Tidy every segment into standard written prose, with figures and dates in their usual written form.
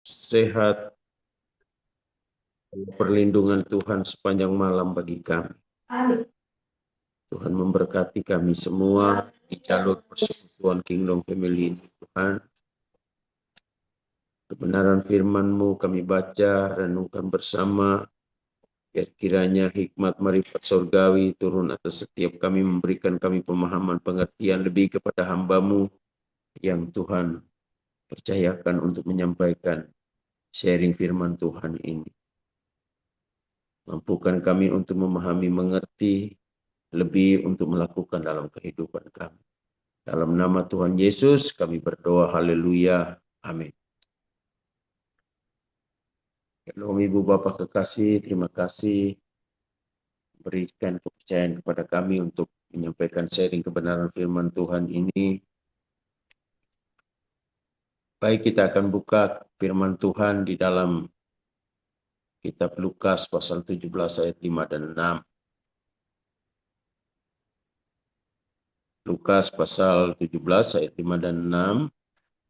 sehat, perlindungan Tuhan sepanjang malam bagi kami. Tuhan memberkati kami semua di jalur persekutuan Kingdom Family ini, Tuhan. Kebenaran firman-Mu kami baca, renungkan bersama. Biar kiranya hikmat marifat surgawi turun atas setiap kami, memberikan kami pemahaman pengertian lebih kepada hamba-Mu yang Tuhan percayakan untuk menyampaikan sharing firman Tuhan ini. Mampukan kami untuk memahami, mengerti, lebih untuk melakukan dalam kehidupan kami. Dalam nama Tuhan Yesus kami berdoa, haleluya, amin. Shalom Ibu Bapak kekasih, terima kasih berikan kepercayaan kepada kami untuk menyampaikan sharing kebenaran firman Tuhan ini. Baik, kita akan buka firman Tuhan di dalam kitab Lukas pasal 17 ayat 5 dan 6. Lukas pasal 17 ayat 5 dan 6.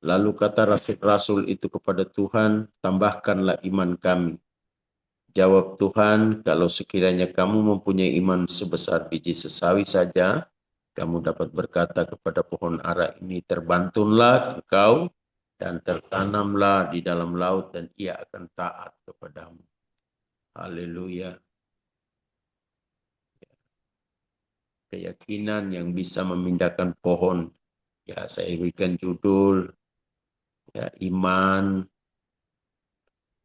Lalu kata Rasul itu kepada Tuhan, tambahkanlah iman kami. Jawab Tuhan, kalau sekiranya kamu mempunyai iman sebesar biji sesawi saja, kamu dapat berkata kepada pohon ara ini, terbantunlah engkau dan tertanamlah di dalam laut dan ia akan taat kepadamu. Haleluya. Keyakinan yang bisa memindahkan pohon. Ya, saya berikan judul, ya, iman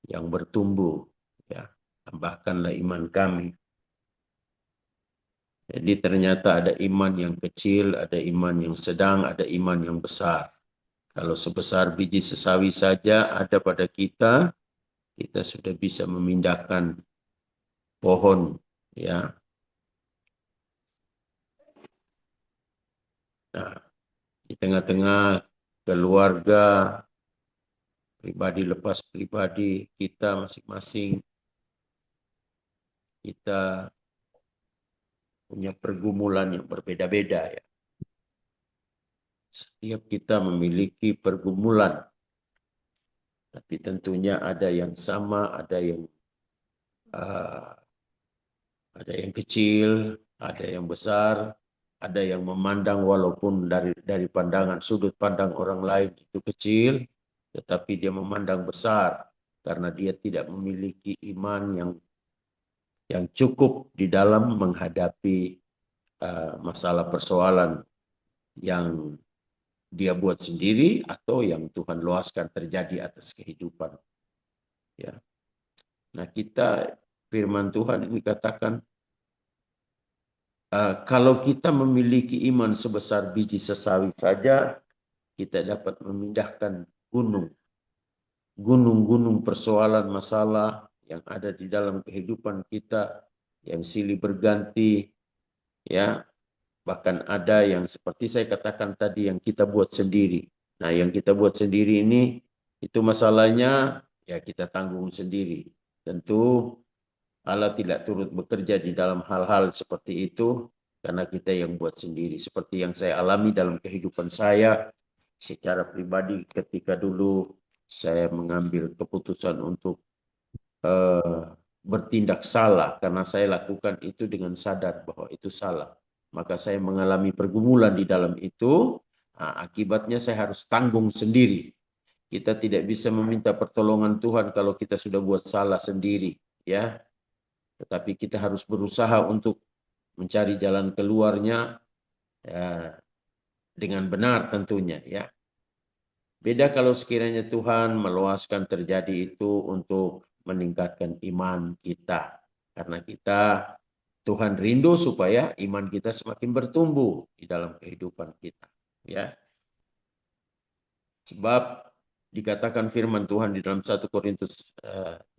yang bertumbuh. Ya, tambahkanlah iman kami. Jadi ternyata ada iman yang kecil, ada iman yang sedang, ada iman yang besar. Kalau sebesar biji sesawi saja ada pada kita, kita sudah bisa memindahkan pohon. Ya. Nah, di tengah-tengah keluarga, pribadi lepas pribadi, kita masing-masing, kita punya pergumulan yang berbeda-beda. Ya. Setiap kita memiliki pergumulan. Tapi tentunya ada yang sama, uh, ada yang kecil, ada yang besar, ada yang memandang walaupun dari pandangan sudut pandang orang lain itu kecil, tetapi dia memandang besar karena dia tidak memiliki iman yang cukup di dalam menghadapi masalah persoalan yang dia buat sendiri atau yang Tuhan luaskan terjadi atas kehidupan. Ya. Nah, kita firman Tuhan ini katakan, kalau kita memiliki iman sebesar biji sesawi saja, kita dapat memindahkan gunung-gunung persoalan masalah yang ada di dalam kehidupan kita, yang silih berganti, ya. Bahkan ada yang seperti saya katakan tadi yang kita buat sendiri. Nah, yang kita buat sendiri ini, itu masalahnya ya kita tanggung sendiri. Tentu Allah tidak turut bekerja di dalam hal-hal seperti itu karena kita yang buat sendiri. Seperti yang saya alami dalam kehidupan saya secara pribadi ketika dulu saya mengambil keputusan untuk bertindak salah karena saya lakukan itu dengan sadar bahwa itu salah. Maka saya mengalami pergumulan di dalam itu. Nah, akibatnya saya harus tanggung sendiri. Kita tidak bisa meminta pertolongan Tuhan kalau kita sudah buat salah sendiri, ya. Tetapi kita harus berusaha untuk mencari jalan keluarnya ya, dengan benar tentunya, ya. Beda kalau sekiranya Tuhan meluaskan terjadi itu untuk meningkatkan iman kita. Karena Tuhan rindu supaya iman kita semakin bertumbuh di dalam kehidupan kita, ya. Sebab dikatakan firman Tuhan di dalam 1 Korintus 12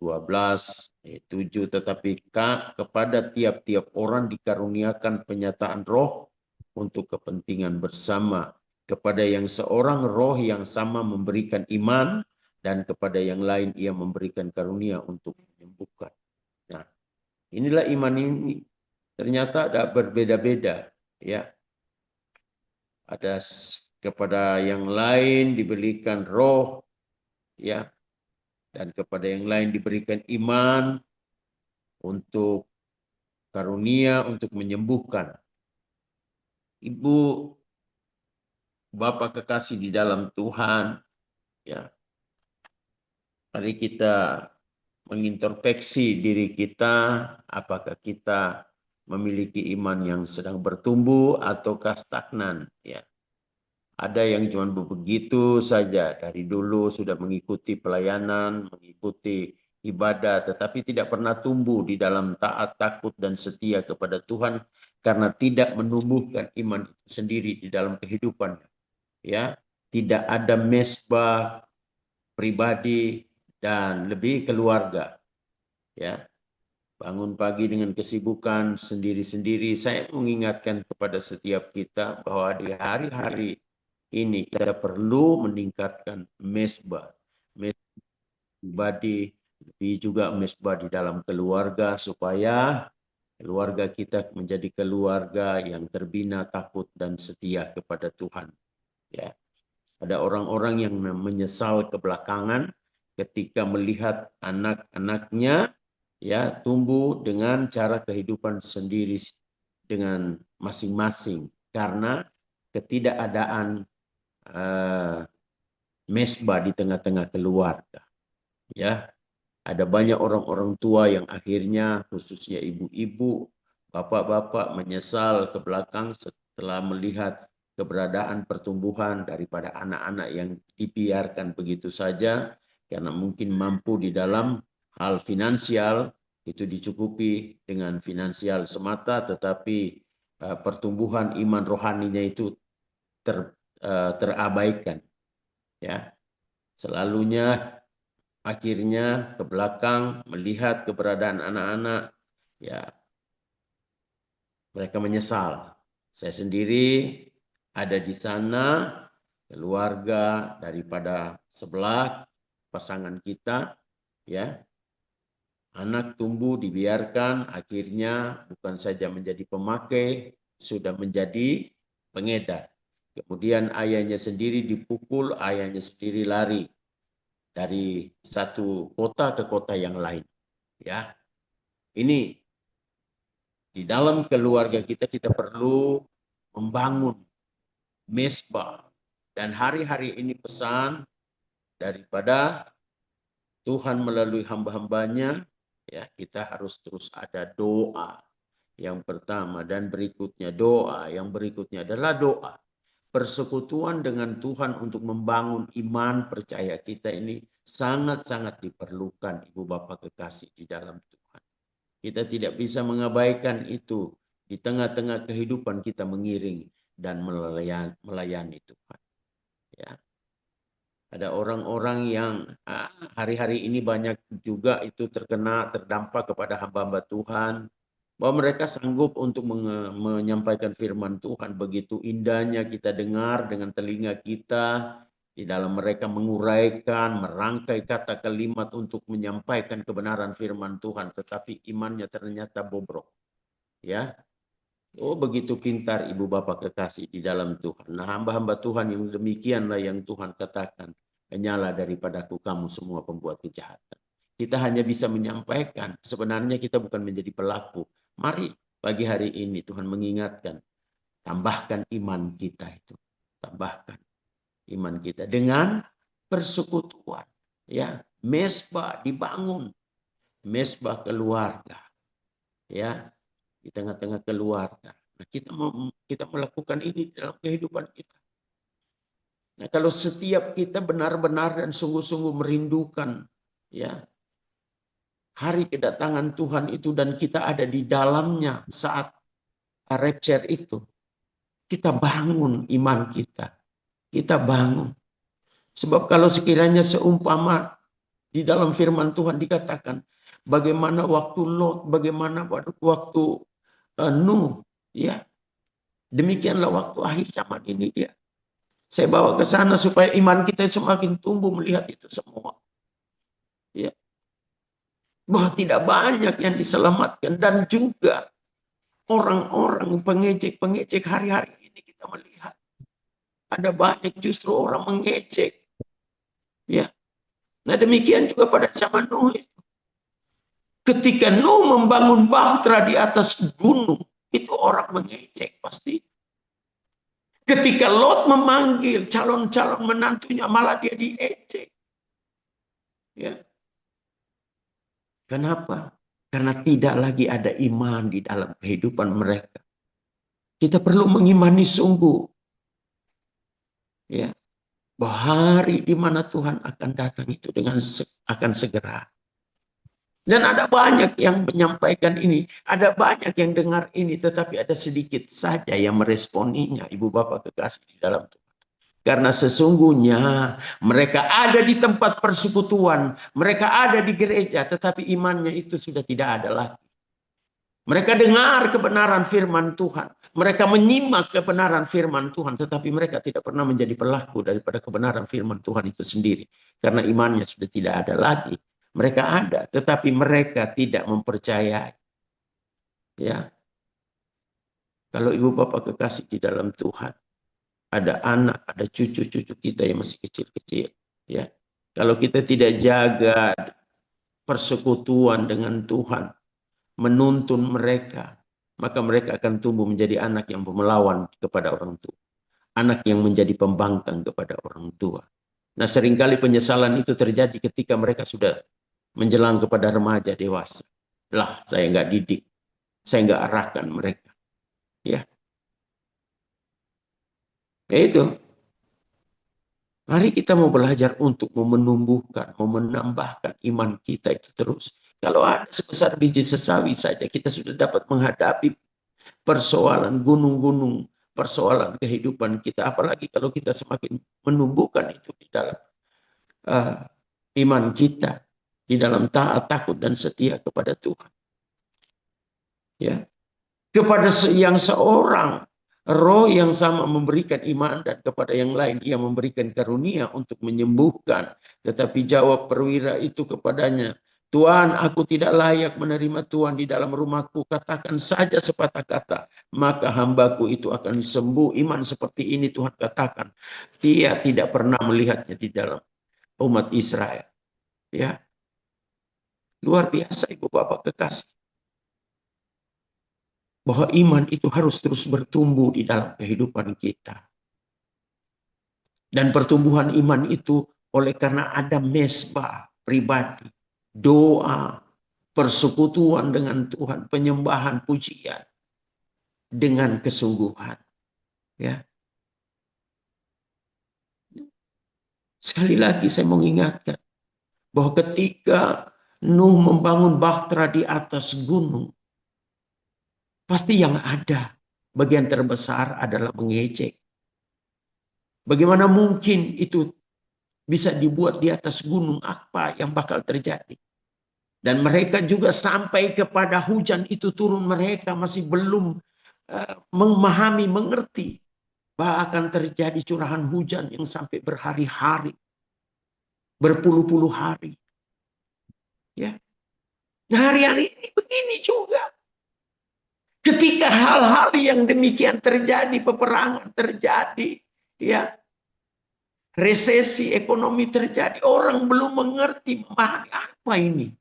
ayat 7, tetapi kepada tiap-tiap orang dikaruniakan penyataan roh untuk kepentingan bersama. Kepada yang seorang roh yang sama memberikan iman, dan kepada yang lain ia memberikan karunia untuk menyembuhkan. Nah, inilah iman ini. Ternyata ada berbeda-beda, ya. Ada kepada yang lain diberikan roh, ya, dan kepada yang lain diberikan iman untuk karunia untuk menyembuhkan. Ibu, Bapak kekasih di dalam Tuhan, ya, mari kita mengintrospeksi diri kita, apakah kita memiliki iman yang sedang bertumbuh ataukah stagnan, ya. Ada yang cuma begitu saja dari dulu sudah mengikuti pelayanan, mengikuti ibadah, tetapi tidak pernah tumbuh di dalam taat, takut, dan setia kepada Tuhan karena tidak menumbuhkan iman itu sendiri di dalam kehidupan. Ya, tidak ada mesbah pribadi dan lebih keluarga. Ya, bangun pagi dengan kesibukan sendiri-sendiri. Saya mengingatkan kepada setiap kita bahwa di hari-hari ini kita perlu meningkatkan mesbah pribadi, lebih juga mesbah di dalam keluarga supaya keluarga kita menjadi keluarga yang terbina takut dan setia kepada Tuhan. Ya, ada orang-orang yang menyesal kebelakangan ketika melihat anak-anaknya ya tumbuh dengan cara kehidupan sendiri dengan masing-masing karena ketidakadaan mesbah di tengah-tengah keluarga. Ya, ada banyak orang-orang tua yang akhirnya khususnya ibu-ibu, bapak-bapak menyesal ke belakang setelah melihat keberadaan pertumbuhan daripada anak-anak yang dibiarkan begitu saja karena mungkin mampu di dalam hal finansial itu dicukupi dengan finansial semata, tetapi pertumbuhan iman rohaninya itu terabaikan. Ya, selalunya akhirnya ke belakang melihat keberadaan anak-anak, ya mereka menyesal. Saya sendiri ada di sana, keluarga daripada sebelah pasangan kita, ya anak tumbuh dibiarkan, akhirnya bukan saja menjadi pemakai, sudah menjadi pengedar. Kemudian ayahnya sendiri dipukul, ayahnya sendiri lari dari satu kota ke kota yang lain. Ya, ini di dalam keluarga kita perlu membangun mesbah dan hari-hari ini pesan daripada Tuhan melalui hamba-hambanya, ya kita harus terus ada doa yang pertama dan berikutnya doa, yang berikutnya adalah doa. Persekutuan dengan Tuhan untuk membangun iman percaya kita ini sangat-sangat diperlukan, Ibu Bapak kekasih di dalam Tuhan. Kita tidak bisa mengabaikan itu di tengah-tengah kehidupan kita mengiring dan melayani Tuhan. Ya. Ada orang-orang yang hari-hari ini banyak juga itu terdampak kepada hamba-hamba Tuhan, bahwa mereka sanggup untuk menyampaikan firman Tuhan. Begitu indahnya kita dengar dengan telinga kita, di dalam mereka menguraikan, merangkai kata kalimat untuk menyampaikan kebenaran firman Tuhan, tetapi imannya ternyata bobrok. Ya, oh begitu pintar Ibu Bapak kekasih di dalam Tuhan. Nah, hamba-hamba Tuhan yang demikianlah yang Tuhan katakan, hanyalah daripadaku kamu semua pembuat kejahatan. Kita hanya bisa menyampaikan, sebenarnya kita bukan menjadi pelaku. Mari pagi hari ini Tuhan mengingatkan, tambahkan iman kita itu. Tambahkan iman kita dengan persekutuan. Ya, mesbah dibangun, mesbah keluarga. Ya, di tengah-tengah keluarga. Nah, kita melakukan ini dalam kehidupan kita. Nah, kalau setiap kita benar-benar dan sungguh-sungguh merindukan ya hari kedatangan Tuhan itu dan kita ada di dalamnya saat rapture itu, kita bangun iman kita. Kita bangun. Sebab kalau sekiranya seumpama di dalam firman Tuhan dikatakan bagaimana waktu Lot, bagaimana waktu Nuh, ya. Demikianlah waktu akhir zaman ini dia. Saya bawa ke sana supaya iman kita semakin tumbuh melihat itu semua. Ya. Bahwa tidak banyak yang diselamatkan dan juga orang-orang pengecek-pengecek hari-hari ini kita melihat. Ada banyak justru orang mengecek. Ya. Nah demikian juga pada zaman Nuh. Ketika Nuh membangun bahtera di atas gunung, itu orang mengejek pasti. Ketika Lot memanggil calon-calon menantunya, malah dia diejek. Ya. Kenapa? Karena tidak lagi ada iman di dalam kehidupan mereka. Kita perlu mengimani sungguh. Ya. Bahwa hari di mana Tuhan akan datang itu akan segera. Dan ada banyak yang menyampaikan ini. Ada banyak yang dengar ini. Tetapi ada sedikit saja yang meresponinya. Ibu bapak kekasih di dalam Tuhan. Karena sesungguhnya mereka ada di tempat persekutuan. Mereka ada di gereja. Tetapi imannya itu sudah tidak ada lagi. Mereka dengar kebenaran firman Tuhan. Mereka menyimak kebenaran firman Tuhan. Tetapi mereka tidak pernah menjadi pelaku daripada kebenaran firman Tuhan itu sendiri. Karena imannya sudah tidak ada lagi. Mereka ada, tetapi mereka tidak mempercayai. Ya, kalau ibu bapak kekasih di dalam Tuhan, ada anak, ada cucu-cucu kita yang masih kecil-kecil. Ya, kalau kita tidak jaga persekutuan dengan Tuhan, menuntun mereka, maka mereka akan tumbuh menjadi anak yang melawan kepada orang tua, anak yang menjadi pembangkang kepada orang tua. Nah, seringkali penyesalan itu terjadi ketika mereka sudah menjelang kepada remaja dewasa. Lah, saya nggak didik. Saya nggak arahkan mereka. Ya. Ya itu. Mari kita mau belajar untuk menumbuhkan, menambahkan iman kita itu terus. Kalau ada sebesar biji sesawi saja, kita sudah dapat menghadapi persoalan gunung-gunung, persoalan kehidupan kita. Apalagi kalau kita semakin menumbuhkan itu di dalam iman kita, di dalam taat, takut, dan setia kepada Tuhan. Ya, kepada yang seorang roh yang sama memberikan iman, dan kepada yang lain ia memberikan karunia untuk menyembuhkan. Tetapi jawab perwira itu kepadanya, Tuhan, aku tidak layak menerima Tuhan di dalam rumahku. Katakan saja sepatah kata, maka hambaku itu akan sembuh. Iman seperti ini Tuhan katakan, dia tidak pernah melihatnya di dalam umat Israel. Ya, luar biasa ibu bapak kekasih. Bahwa iman itu harus terus bertumbuh di dalam kehidupan kita. Dan pertumbuhan iman itu oleh karena ada mesbah pribadi, doa, persekutuan dengan Tuhan, penyembahan, pujian dengan kesungguhan. Ya. Sekali lagi saya mengingatkan bahwa ketika Nuh membangun bahtera di atas gunung, pasti yang ada bagian terbesar adalah mengejek. Bagaimana mungkin itu bisa dibuat di atas gunung, apa yang bakal terjadi? Dan mereka juga sampai kepada hujan itu turun, mereka masih belum memahami, mengerti bahwa akan terjadi curahan hujan yang sampai berhari-hari, berpuluh-puluh hari. Ya. Nah, hari-hari ini begini juga. Ketika hal-hal yang demikian terjadi, peperangan terjadi, ya, resesi ekonomi terjadi, orang belum mengerti, memahami apa ini.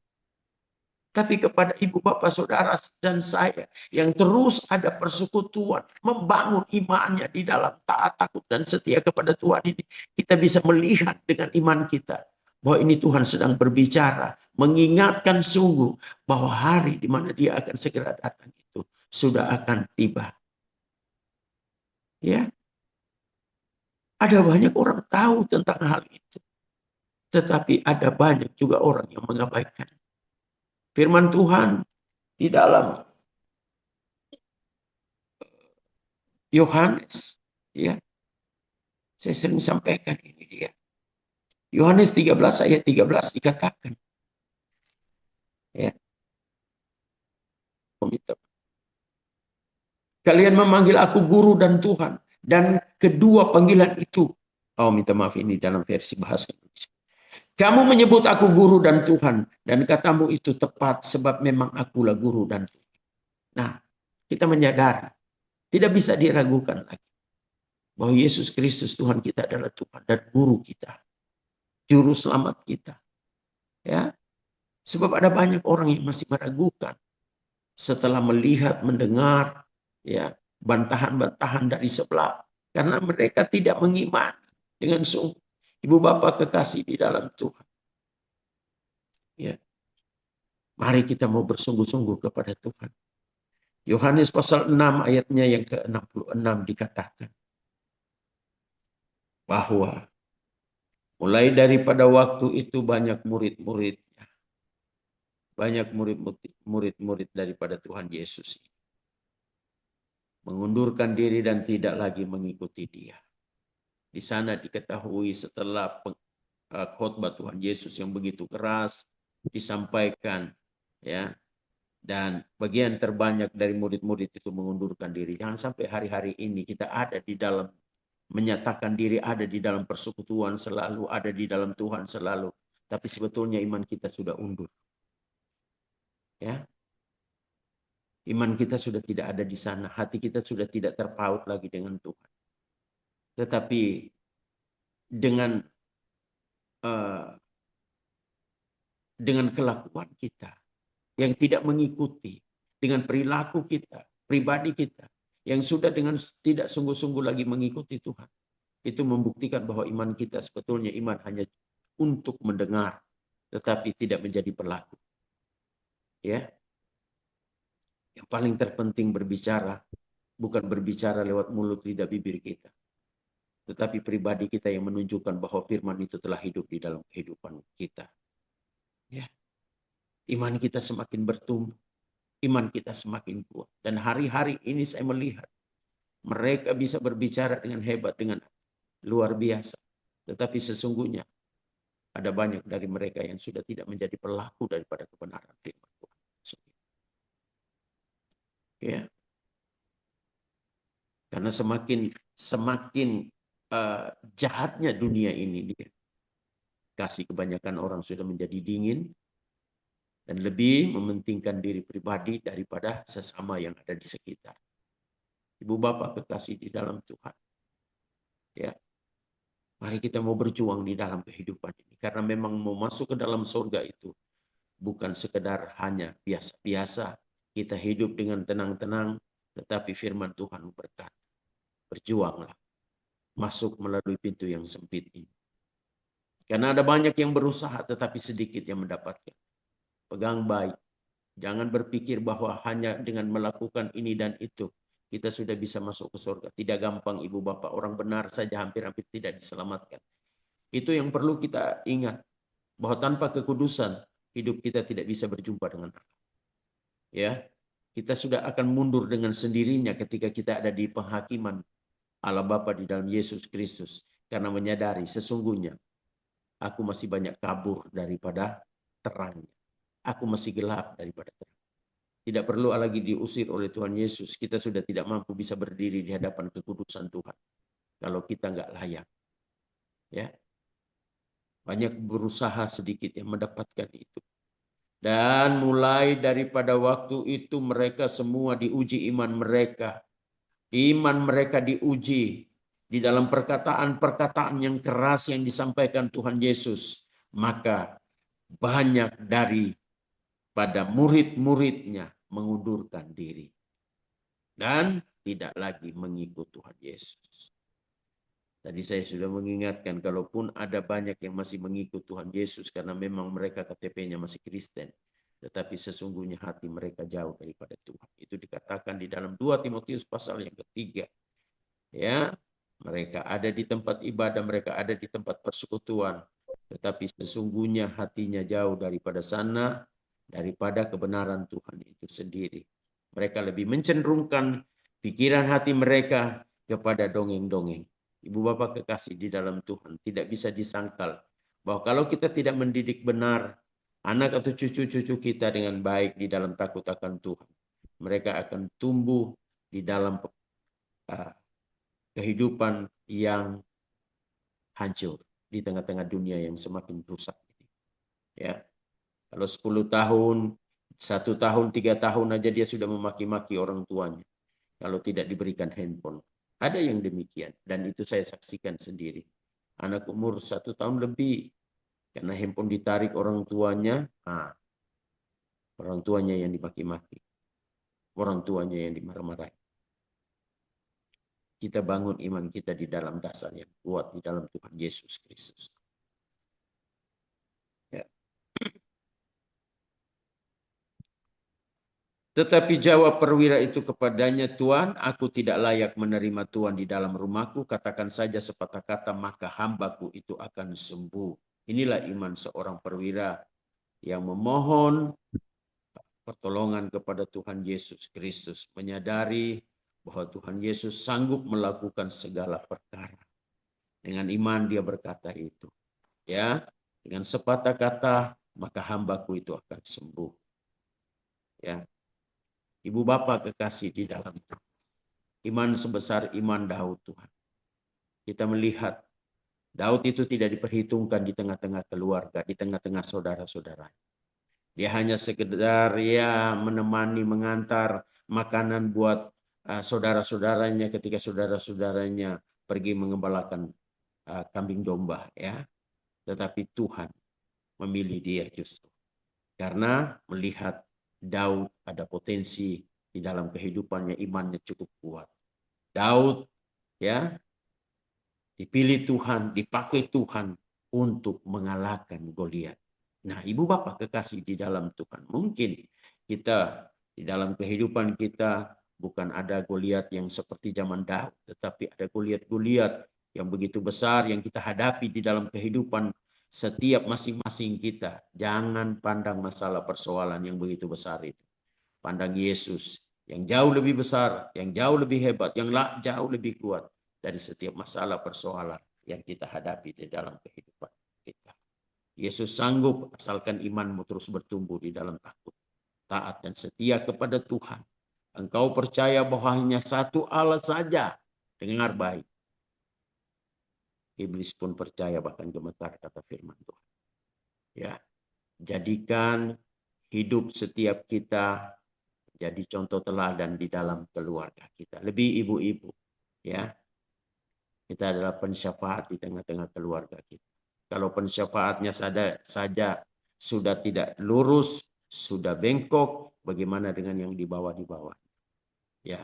Tapi kepada ibu bapak saudara dan saya yang terus ada persekutuan, membangun imannya di dalam taat, takut, dan setia kepada Tuhan ini, kita bisa melihat dengan iman kita bahwa ini Tuhan sedang berbicara, mengingatkan sungguh bahwa hari di mana Dia akan segera datang itu sudah akan tiba. Ya, ada banyak orang tahu tentang hal itu, tetapi ada banyak juga orang yang mengabaikan firman Tuhan di dalam Yohanes, ya. Saya sering sampaikan ini dia. Yohanes 13 ayat 13 dikatakan. Ya. Kalian memanggil aku guru dan Tuhan. Dan kedua panggilan itu, oh minta maaf ini dalam versi bahasa Indonesia. Kamu menyebut aku guru dan Tuhan. Dan katamu itu tepat sebab memang akulah guru dan Tuhan. Nah, kita menyadari. Tidak bisa diragukan lagi. Bahwa Yesus Kristus Tuhan kita adalah Tuhan dan guru kita. Juru selamat kita. Ya, sebab ada banyak orang yang masih meragukan setelah melihat, mendengar, ya, bantahan-bantahan dari sebelah, karena mereka tidak mengimani dengan sungguh. Ibu bapak kekasih di dalam Tuhan. Ya, mari kita mau bersungguh-sungguh kepada Tuhan. Yohanes pasal 6 ayatnya yang ke-66 dikatakan bahwa mulai daripada waktu itu banyak murid-muridnya. Banyak murid-murid daripada Tuhan Yesus mengundurkan diri dan tidak lagi mengikuti dia. Di sana diketahui setelah khotbah Tuhan Yesus yang begitu keras disampaikan, ya, dan bagian terbanyak dari murid-murid itu mengundurkan diri. Jangan sampai hari-hari ini kita ada di dalam menyatakan diri, ada di dalam persekutuan selalu, ada di dalam Tuhan selalu, tapi sebetulnya iman kita sudah undur. Ya, iman kita sudah tidak ada di sana, hati kita sudah tidak terpaut lagi dengan Tuhan. Tetapi uh, dengan kelakuan kita yang tidak mengikuti, dengan perilaku kita, pribadi kita, yang sudah dengan tidak sungguh-sungguh lagi mengikuti Tuhan, itu membuktikan bahwa iman kita sebetulnya iman hanya untuk mendengar, tetapi tidak menjadi pelaku. Ya, yang paling terpenting berbicara, bukan berbicara lewat mulut lidah bibir kita, tetapi pribadi kita yang menunjukkan bahwa firman itu telah hidup di dalam kehidupan kita. Ya, iman kita semakin bertumbuh, iman kita semakin kuat. Dan hari-hari ini saya melihat mereka bisa berbicara dengan hebat, dengan luar biasa. Tetapi sesungguhnya ada banyak dari mereka yang sudah tidak menjadi pelaku daripada kebenaran firman Tuhan. Ya, karena semakin jahatnya dunia ini, dia kasih kebanyakan orang sudah menjadi dingin dan lebih mementingkan diri pribadi daripada sesama yang ada di sekitar. Ibu bapak kekasih di dalam Tuhan. Ya, mari kita mau berjuang di dalam kehidupan ini. Karena memang mau masuk ke dalam surga itu bukan sekedar hanya biasa-biasa. Kita hidup dengan tenang-tenang, tetapi firman Tuhan berkata, berjuanglah. Masuk melalui pintu yang sempit ini. Karena ada banyak yang berusaha, tetapi sedikit yang mendapatkan. Pegang baik. Jangan berpikir bahwa hanya dengan melakukan ini dan itu, kita sudah bisa masuk ke surga. Tidak gampang ibu bapak. Orang benar saja hampir-hampir tidak diselamatkan. Itu yang perlu kita ingat. Bahwa tanpa kekudusan, hidup kita tidak bisa berjumpa dengan Allah. Ya, kita sudah akan mundur dengan sendirinya ketika kita ada di penghakiman Allah Bapa di dalam Yesus Kristus. Karena menyadari sesungguhnya aku masih banyak kabur daripada terangnya. Aku masih gelap daripada terang. Tidak perlu lagi diusir oleh Tuhan Yesus. Kita sudah tidak mampu bisa berdiri di hadapan kekudusan Tuhan. Kalau kita nggak layak. Ya, banyak berusaha sedikit yang mendapatkan itu. Dan mulai daripada waktu itu mereka semua diuji iman mereka. Iman mereka diuji di dalam perkataan-perkataan yang keras yang disampaikan Tuhan Yesus. Maka banyak daripada murid-muridnya mengundurkan diri. Dan tidak lagi mengikut Tuhan Yesus. Tadi saya sudah mengingatkan, kalaupun ada banyak yang masih mengikut Tuhan Yesus karena memang mereka KTP-nya masih Kristen, tetapi sesungguhnya hati mereka jauh daripada Tuhan. Itu dikatakan di dalam 2 Timotius pasal yang ketiga. Ya, mereka ada di tempat ibadah, mereka ada di tempat persekutuan, tetapi sesungguhnya hatinya jauh daripada sana, daripada kebenaran Tuhan itu sendiri. Mereka lebih mencenderungkan pikiran hati mereka kepada dongeng-dongeng. Ibu bapak kekasih di dalam Tuhan, tidak bisa disangkal bahwa kalau kita tidak mendidik benar anak atau cucu-cucu kita dengan baik di dalam takut akan Tuhan, mereka akan tumbuh di dalam kehidupan yang hancur di tengah-tengah dunia yang semakin rusak. Ya, kalau 10 tahun, 1 tahun, 3 tahun aja dia sudah memaki-maki orang tuanya. Kalau tidak diberikan handphone. Ada yang demikian. Dan itu saya saksikan sendiri. Anak umur 1 tahun lebih. Karena handphone ditarik orang tuanya, orang tuanya yang dimaki-maki, orang tuanya yang dimarah-marahi. Kita bangun iman kita di dalam dasar yang kuat di dalam Tuhan Yesus Kristus. Ya. Tetapi jawab perwira itu kepadanya, Tuan, aku tidak layak menerima Tuan di dalam rumahku. Katakan saja sepatah kata, maka hambaku itu akan sembuh. Inilah iman seorang perwira yang memohon pertolongan kepada Tuhan Yesus Kristus. Menyadari bahwa Tuhan Yesus sanggup melakukan segala perkara. Dengan iman dia berkata itu. Ya, dengan sepatah kata, maka hambaku itu akan sembuh. Ya, Ibu Bapak kekasih di dalam Tuhan. Iman sebesar iman Daud Tuhan. Kita melihat Daud itu tidak diperhitungkan di tengah-tengah keluarga, di tengah-tengah saudara-saudara. Dia hanya sekedar ya menemani, mengantar makanan buat saudara-saudaranya ketika saudara-saudaranya pergi mengembalakan kambing domba, ya. Tetapi Tuhan memilih dia justru karena melihat Daud ada potensi di dalam kehidupannya, imannya cukup kuat. Daud ya dipilih Tuhan, dipakai Tuhan untuk mengalahkan Goliat. Nah, Ibu Bapak kekasih di dalam Tuhan, mungkin kita di dalam kehidupan kita bukan ada Goliat yang seperti zaman Daud, tetapi ada Goliat-Goliat yang begitu besar yang kita hadapi di dalam kehidupan setiap masing-masing kita. Jangan pandang masalah persoalan yang begitu besar itu. Pandang Yesus yang jauh lebih besar, yang jauh lebih hebat, yang jauh lebih kuat dari setiap masalah persoalan yang kita hadapi di dalam kehidupan kita. Yesus sanggup asalkan imanmu terus bertumbuh di dalam takut, taat dan setia kepada Tuhan. Engkau percaya bahwa hanya satu Allah saja. Dengar baik. Iblis pun percaya, bahkan gemetar, kata firman Tuhan. Ya, jadikan hidup setiap kita jadi contoh teladan di dalam keluarga kita. Lebih ibu-ibu, ya. Kita adalah pensyafaat di tengah-tengah keluarga kita. Kalau pensyafaatnya saja sudah tidak lurus, sudah bengkok, bagaimana dengan yang di bawah-bawah? Ya,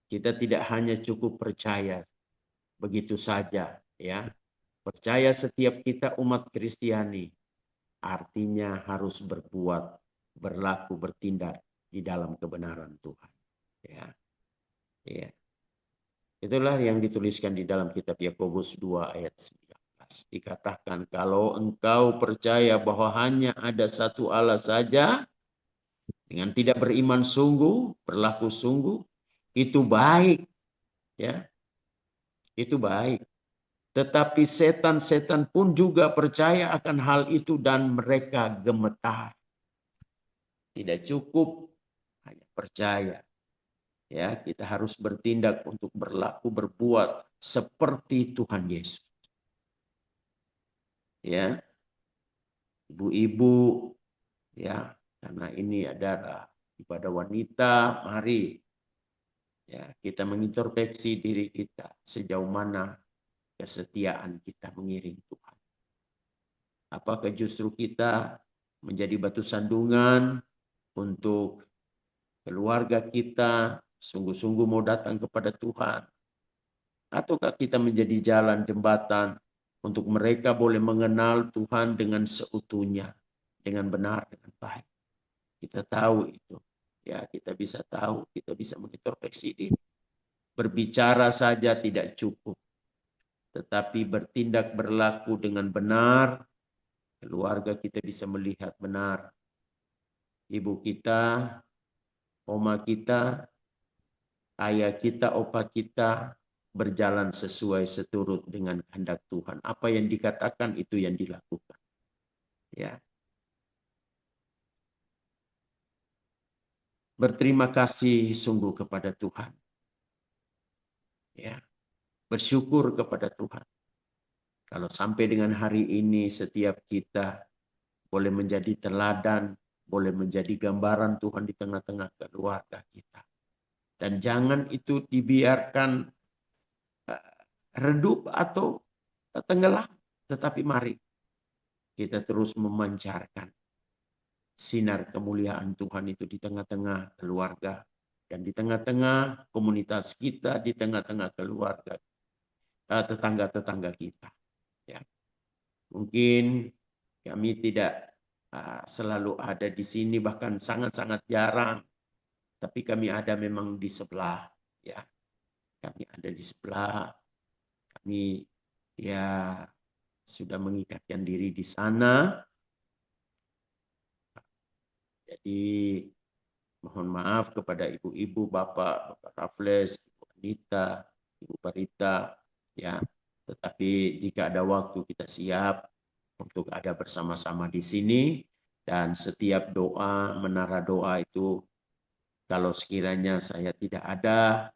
kita tidak hanya cukup percaya begitu saja, ya. Percaya setiap kita umat Kristiani, artinya harus berbuat, berlaku, bertindak di dalam kebenaran Tuhan. Ya, ya. Itulah yang dituliskan di dalam kitab Yakobus 2 ayat 19. Dikatakan kalau engkau percaya bahwa hanya ada satu Allah saja, dengan tidak beriman sungguh, berlaku sungguh, itu baik. Ya, itu baik. Tetapi setan-setan pun juga percaya akan hal itu dan mereka gemetar. Tidak cukup hanya percaya. Ya, kita harus bertindak untuk berlaku, berbuat seperti Tuhan Yesus. Ya, ibu-ibu, ya, karena ini adalah ibadah wanita, mari ya kita mengintrospeksi diri kita sejauh mana kesetiaan kita mengiring Tuhan. Apakah justru kita menjadi batu sandungan untuk keluarga kita, sungguh-sungguh mau datang kepada Tuhan? Ataukah kita menjadi jalan jembatan untuk mereka boleh mengenal Tuhan dengan seutuhnya, dengan benar, dengan baik? Kita tahu itu. Ya, kita bisa tahu, kita bisa mengintrospeksi diri. Berbicara saja tidak cukup. Tetapi bertindak berlaku dengan benar, keluarga kita bisa melihat benar. Ibu kita, oma kita, ayah kita, opa kita berjalan sesuai seturut dengan kehendak Tuhan. Apa yang dikatakan itu yang dilakukan. Ya. Berterima kasih sungguh kepada Tuhan. Ya. Bersyukur kepada Tuhan. Kalau sampai dengan hari ini setiap kita boleh menjadi teladan, boleh menjadi gambaran Tuhan di tengah-tengah keluarga kita. Dan jangan itu dibiarkan redup atau tenggelam. Tetapi mari kita terus memancarkan sinar kemuliaan Tuhan itu di tengah-tengah keluarga dan di tengah-tengah komunitas kita, di tengah-tengah keluarga, tetangga-tetangga kita. Ya, mungkin kami tidak selalu ada di sini, bahkan sangat-sangat jarang, tapi kami ada memang di sebelah. Ya, kami ada di sebelah. Kami ya sudah mengikatkan diri di sana. Jadi mohon maaf kepada ibu-ibu, bapak Raffles, ibu Anita, ibu Parita, ya. Tetapi jika ada waktu kita siap untuk ada bersama-sama di sini, dan setiap doa, menara doa itu kalau sekiranya saya tidak ada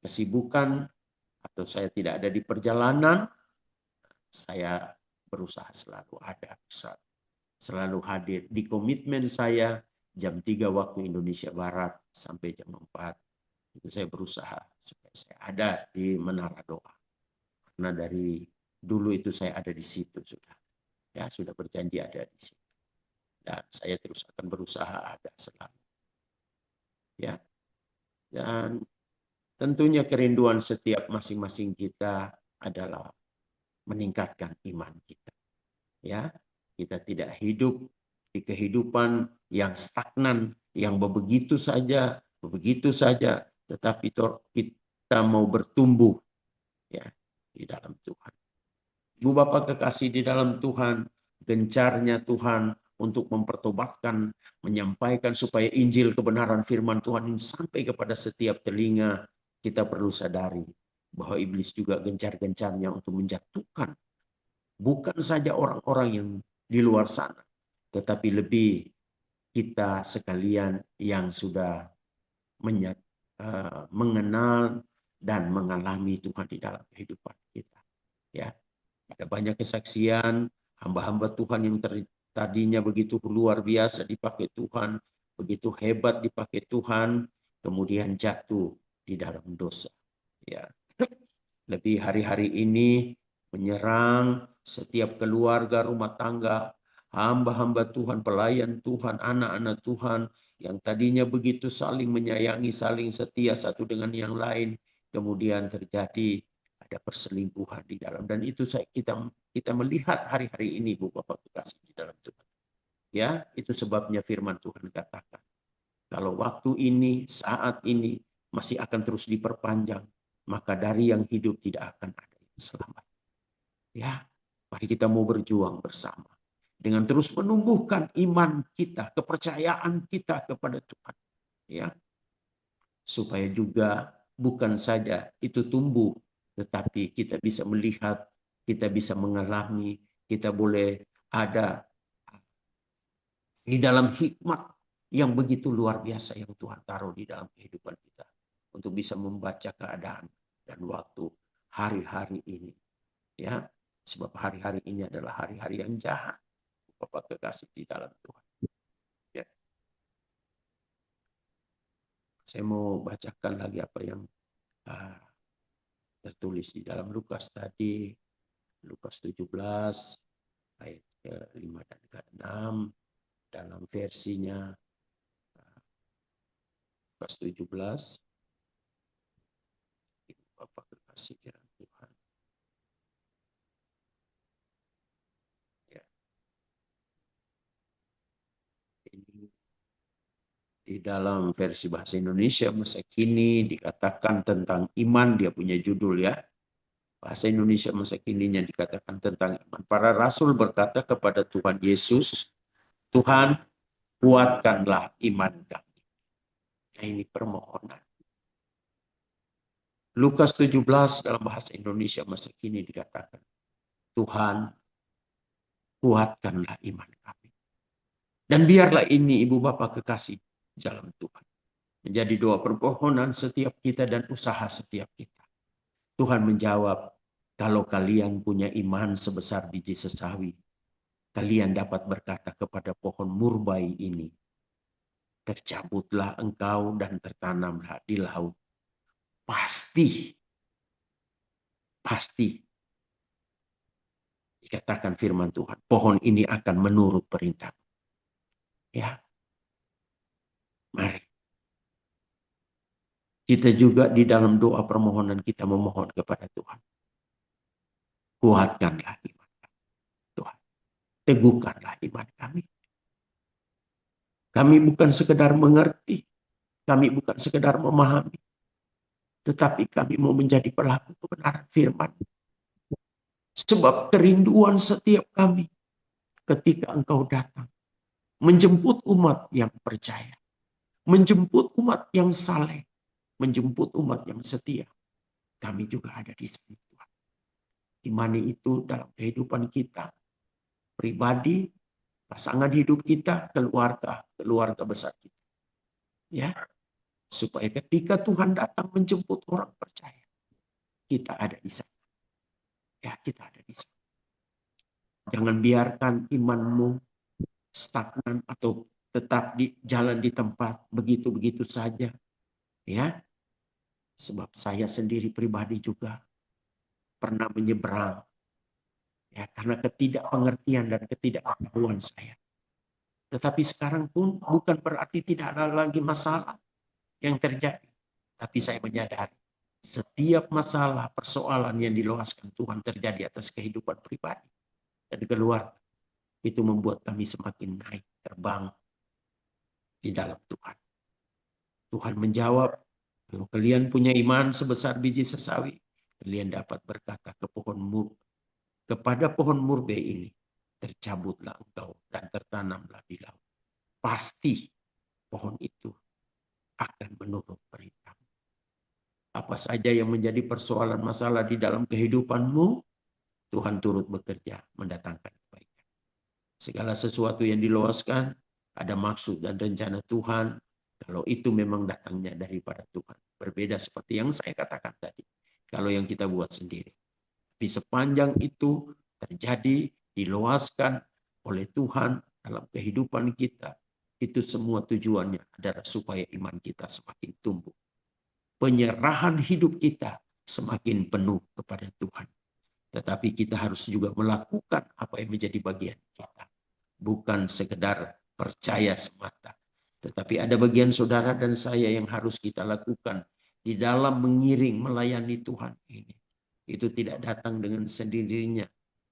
kesibukan atau saya tidak ada di perjalanan, saya berusaha selalu ada, selalu hadir di komitmen saya jam 3 waktu Indonesia Barat sampai jam 4. Itu saya berusaha supaya saya ada di menara doa. Karena dari dulu itu saya ada di situ sudah. Ya, sudah berjanji ada di situ. Dan saya terus akan berusaha ada selalu. Ya. Dan tentunya kerinduan setiap masing-masing kita adalah meningkatkan iman kita. Ya, kita tidak hidup di kehidupan yang stagnan, yang begitu saja, tetapi kita mau bertumbuh ya di dalam Tuhan. Ibu Bapak kekasih di dalam Tuhan, gencarnya Tuhan untuk mempertobatkan, menyampaikan supaya Injil kebenaran firman Tuhan ini sampai kepada setiap telinga. Kita perlu sadari bahwa iblis juga gencar-gencarnya untuk menjatuhkan bukan saja orang-orang yang di luar sana, tetapi lebih kita sekalian yang sudah mengenal dan mengalami Tuhan di dalam kehidupan kita. Ya, ada banyak kesaksian hamba-hamba Tuhan yang tadinya begitu luar biasa dipakai Tuhan, begitu hebat dipakai Tuhan, kemudian jatuh di dalam dosa. Ya, lebih hari-hari ini menyerang setiap keluarga, rumah tangga, hamba-hamba Tuhan, pelayan Tuhan, anak-anak Tuhan, yang tadinya begitu saling menyayangi, saling setia satu dengan yang lain, kemudian terjadi ada perselingkuhan di dalam. Dan itu kita melihat hari-hari ini, Bu Bapak kekasih di dalam Tuhan. Ya, itu sebabnya firman Tuhan katakan, kalau waktu ini, saat ini masih akan terus diperpanjang, maka dari yang hidup tidak akan ada yang selamat. Ya, mari kita mau berjuang bersama dengan terus menumbuhkan iman kita, kepercayaan kita kepada Tuhan. Ya, supaya juga bukan saja itu tumbuh, tetapi kita bisa melihat, kita bisa mengalami, kita boleh ada di dalam hikmat yang begitu luar biasa yang Tuhan taruh di dalam kehidupan kita untuk bisa membaca keadaan dan waktu hari-hari ini. Ya, sebab hari-hari ini adalah hari-hari yang jahat. Bapak kekasih di dalam Tuhan. Ya. Saya mau bacakan lagi apa yang tertulis di dalam Lukas tadi, Lukas 17 ayat ke-5 dan ke-6 dalam versinya Lukas 17. Bapak kekasih dalam Tuhan. Ya. Ini di dalam versi bahasa Indonesia masa kini dikatakan tentang iman, dia punya judul ya. Bahasa Indonesia masa kininya dikatakan tentang iman. Para rasul berkata kepada Tuhan Yesus, Tuhan, kuatkanlah iman kami. Nah, ini permohonan. Lukas 17 dalam bahasa Indonesia masa kini dikatakan, Tuhan, kuatkanlah iman kami. Dan biarlah ini Ibu Bapak kekasih dalam Tuhan menjadi doa permohonan setiap kita dan usaha setiap kita. Tuhan menjawab, kalau kalian punya iman sebesar biji sesawi, kalian dapat berkata kepada pohon murbai ini, tercabutlah engkau dan tertanamlah di laut. Pasti Dikatakan firman Tuhan, pohon ini akan menurut perintah. Ya, mari. Kita juga di dalam doa permohonan kita memohon kepada Tuhan. Kuatkanlah iman Tuhan. Teguhkanlah iman kami. Kami bukan sekedar mengerti. Kami bukan sekedar memahami. Tetapi kami mau menjadi pelaku kebenaran firman. Sebab kerinduan setiap kami ketika Engkau datang. Menjemput umat yang percaya. Menjemput umat yang saleh. Menjemput umat yang setia. Kami juga ada di sana. Imani itu dalam kehidupan kita. Pribadi, pasangan hidup kita, keluarga besar kita. Ya, supaya ketika Tuhan datang menjemput orang percaya, kita ada di sana. Ya, kita ada di sana. Jangan biarkan imanmu stagnan atau tetap di jalan di tempat begitu-begitu saja. Ya, sebab saya sendiri pribadi juga pernah menyeberang. Ya, karena ketidakpengertian dan ketidakpengetahuan saya. Tetapi sekarang pun bukan berarti tidak ada lagi masalah yang terjadi. Tapi saya menyadari setiap masalah, persoalan yang diluaskan Tuhan terjadi atas kehidupan pribadi dan keluarga. Itu membuat kami semakin naik, terbang di dalam Tuhan. Tuhan menjawab, kalau kalian punya iman sebesar biji sesawi, kalian dapat berkata kepada pohon murbe ini, tercabutlah engkau dan tertanamlah di laut. Pasti pohon itu akan menurut perintah. Apa saja yang menjadi persoalan masalah di dalam kehidupanmu, Tuhan turut bekerja mendatangkan kebaikan. Segala sesuatu yang diluaskan, ada maksud dan rencana Tuhan, kalau itu memang datangnya daripada Tuhan. Berbeda seperti yang saya katakan tadi, kalau yang kita buat sendiri. Tapi sepanjang itu terjadi, diluaskan oleh Tuhan dalam kehidupan kita, itu semua tujuannya adalah supaya iman kita semakin tumbuh. Penyerahan hidup kita semakin penuh kepada Tuhan. Tetapi kita harus juga melakukan apa yang menjadi bagian kita. Bukan sekedar percaya semata. Tetapi ada bagian saudara dan saya yang harus kita lakukan di dalam mengiring melayani Tuhan ini. Itu tidak datang dengan sendirinya.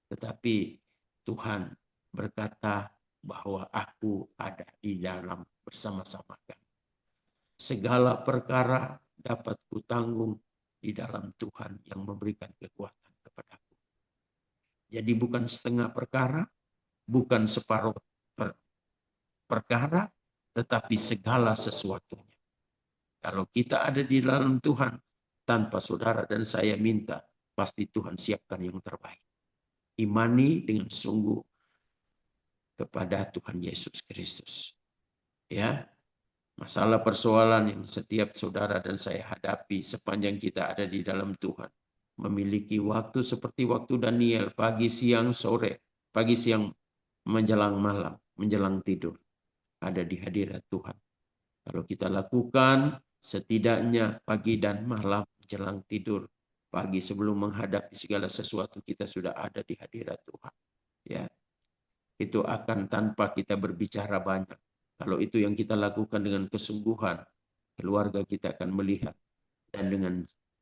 Tetapi Tuhan berkata bahwa aku ada di dalam bersama-sama kamu. Segala perkara dapat kutanggung di dalam Tuhan yang memberikan kekuatan kepadaku. Jadi bukan setengah perkara, bukan separuh perkara, tetapi segala sesuatunya. Kalau kita ada di dalam Tuhan, tanpa saudara dan saya minta, pasti Tuhan siapkan yang terbaik. Imani dengan sungguh kepada Tuhan Yesus Kristus. Ya, masalah persoalan yang setiap saudara dan saya hadapi sepanjang kita ada di dalam Tuhan. Memiliki waktu seperti waktu Daniel, pagi, siang, sore. Pagi, siang, menjelang malam, menjelang tidur. Ada di hadirat Tuhan. Kalau kita lakukan setidaknya pagi dan malam menjelang tidur. Pagi sebelum menghadapi segala sesuatu kita sudah ada di hadirat Tuhan. Ya, itu akan tanpa kita berbicara banyak. Kalau itu yang kita lakukan dengan kesungguhan, keluarga kita akan melihat. Dan dengan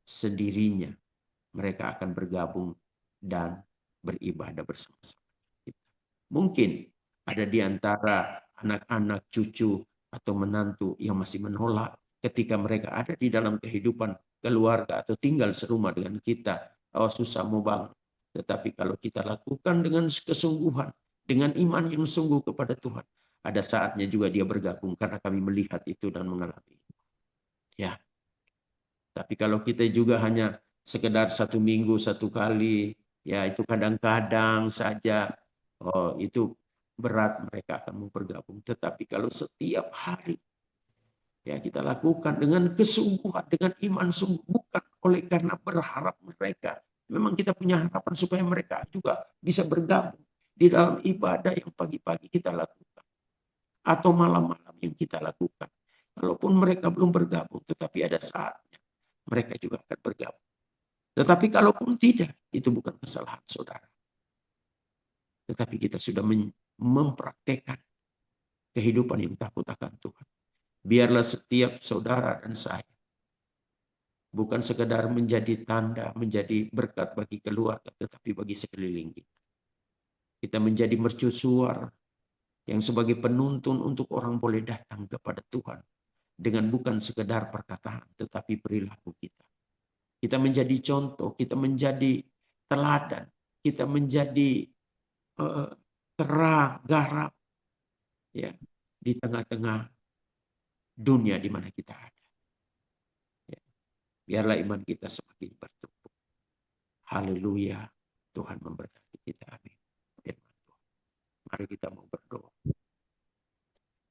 sendirinya, mereka akan bergabung dan beribadah bersama-sama. Mungkin ada di antara anak-anak, cucu, atau menantu yang masih menolak ketika mereka ada di dalam kehidupan keluarga atau tinggal serumah dengan kita. Oh, susah mau bangun. Tetapi kalau kita lakukan dengan kesungguhan, dengan iman yang sungguh kepada Tuhan, ada saatnya juga dia bergabung karena kami melihat itu dan mengalami. Ya. Tapi kalau kita juga hanya sekedar 1 minggu 1 kali, ya itu kadang-kadang saja, oh, itu berat mereka akan mau bergabung. Tetapi kalau setiap hari ya kita lakukan dengan kesungguhan, dengan iman sungguh, bukan oleh karena berharap mereka. Memang kita punya harapan supaya mereka juga bisa bergabung di dalam ibadah yang pagi-pagi kita lakukan. Atau malam-malam yang kita lakukan. Walaupun mereka belum bergabung, tetapi ada saatnya mereka juga akan bergabung. Tetapi kalaupun tidak, itu bukan kesalahan saudara. tetapi kita sudah mempraktekkan kehidupan yang takut akan Tuhan. Biarlah setiap saudara dan saya bukan sekedar menjadi tanda, menjadi berkat bagi keluarga, tetapi bagi sekeliling kita. Kita menjadi mercusuar yang sebagai penuntun untuk orang boleh datang kepada Tuhan dengan bukan sekedar perkataan, tetapi perilaku kita. Kita menjadi contoh, kita menjadi teladan, kita menjadi terang, garam, ya, di tengah-tengah dunia di mana kita ada. Ya. Biarlah iman kita semakin bertumbuh. Haleluya. Tuhan memberkati kita. Amin. Firman Tuhan. Mari kita mau berdoa.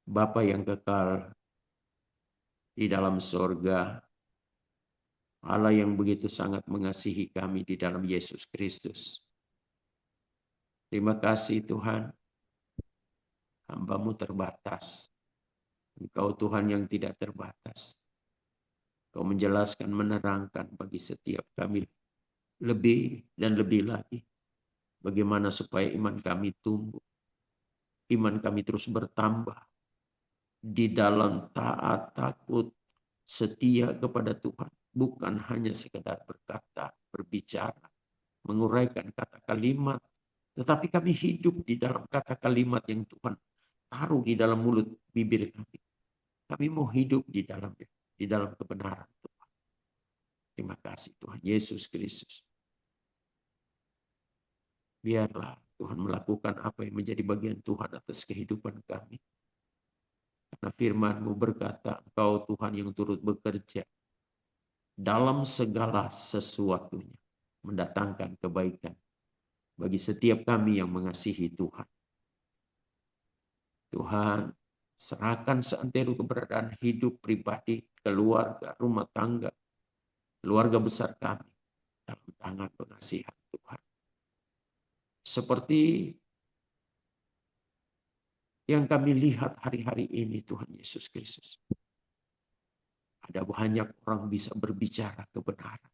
Bapa yang kekal di dalam sorga, Allah yang begitu sangat mengasihi kami di dalam Yesus Kristus. Terima kasih Tuhan, hamba-Mu terbatas. Engkau Tuhan yang tidak terbatas. Kau menjelaskan, menerangkan bagi setiap kami lebih dan lebih lagi. Bagaimana supaya iman kami tumbuh. Iman kami terus bertambah. Di dalam taat, takut, setia kepada Tuhan. Bukan hanya sekedar berkata, berbicara, menguraikan kata kalimat. Tetapi kami hidup di dalam kata kalimat yang Tuhan taruh di dalam mulut bibir kami. Kami mau hidup di dalam kebenaran Tuhan. Terima kasih Tuhan Yesus Kristus. Biarlah Tuhan melakukan apa yang menjadi bagian Tuhan atas kehidupan kami. Karena firman-Mu berkata, Engkau Tuhan yang turut bekerja dalam segala sesuatunya, mendatangkan kebaikan bagi setiap kami yang mengasihi Tuhan. Tuhan, serahkan seantero keberadaan hidup pribadi, keluarga, rumah tangga, keluarga besar kami dalam tangan pengasihan Tuhan. Seperti yang kami lihat hari-hari ini Tuhan Yesus Kristus. Ada banyak orang bisa berbicara kebenaran.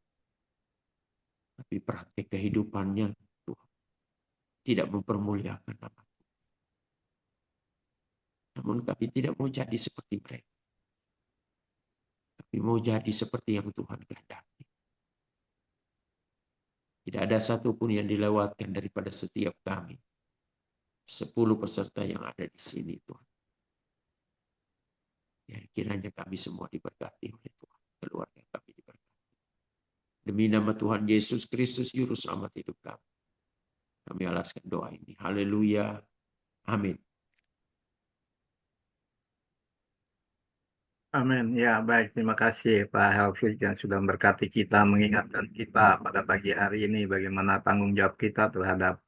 Tapi praktik kehidupannya Tuhan tidak mempermuliakan nama. Namun kami tidak mau jadi seperti mereka. Tapi mau jadi seperti yang Tuhan kehendaki. Tidak ada satupun yang dilewatkan daripada setiap kami. 10 peserta yang ada di sini Tuhan. Ya, kiranya kami semua diberkati oleh Tuhan. Keluarga kami diberkati. Demi nama Tuhan Yesus Kristus, Juru Selamat hidup kami. Kami alaskan doa ini. Haleluya. Amin. Amin. Ya, baik. Terima kasih Pak Helvi yang sudah memberkati kita, mengingatkan kita pada pagi hari ini bagaimana tanggung jawab kita terhadap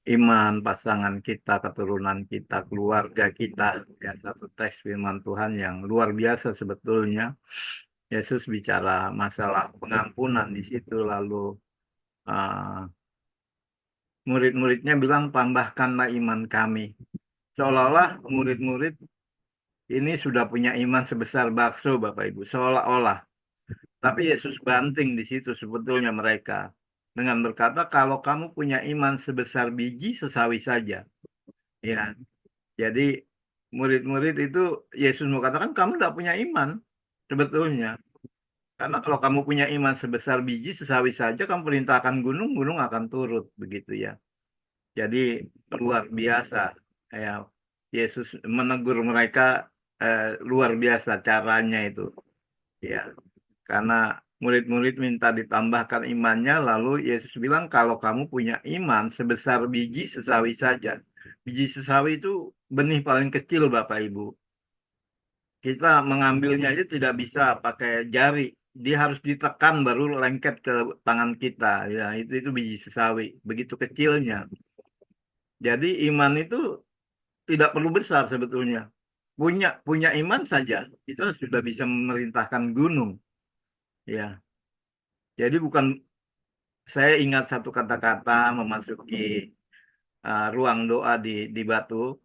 iman, pasangan kita, keturunan kita, keluarga kita. Ya, satu teks firman Tuhan yang luar biasa sebetulnya. Yesus bicara masalah pengampunan di situ, lalu murid-muridnya bilang, tambahkanlah iman kami. Seolah-olah murid-murid ini sudah punya iman sebesar bakso, Bapak Ibu. Seolah-olah. Tapi Yesus banting di situ sebetulnya mereka. Dengan berkata, kalau kamu punya iman sebesar biji sesawi saja. Ya, jadi murid-murid itu Yesus mau katakan, kamu tidak punya iman sebetulnya. Karena kalau kamu punya iman sebesar biji sesawi saja, kamu perintahkan gunung, gunung akan turut. Begitu ya. Jadi luar biasa. Ya, Yesus menegur mereka luar biasa caranya itu. Ya, karena murid-murid minta ditambahkan imannya, lalu Yesus bilang kalau kamu punya iman sebesar biji sesawi saja. Biji sesawi itu benih paling kecil Bapak Ibu. Kita mengambilnya aja tidak bisa pakai jari. Dia harus ditekan baru lengket ke tangan kita. Ya, itu biji sesawi. Begitu kecilnya. Jadi iman itu tidak perlu besar sebetulnya. Punya iman saja itu sudah bisa memerintahkan gunung. Ya. Jadi bukan, saya ingat satu kata-kata memasuki ruang doa di Batu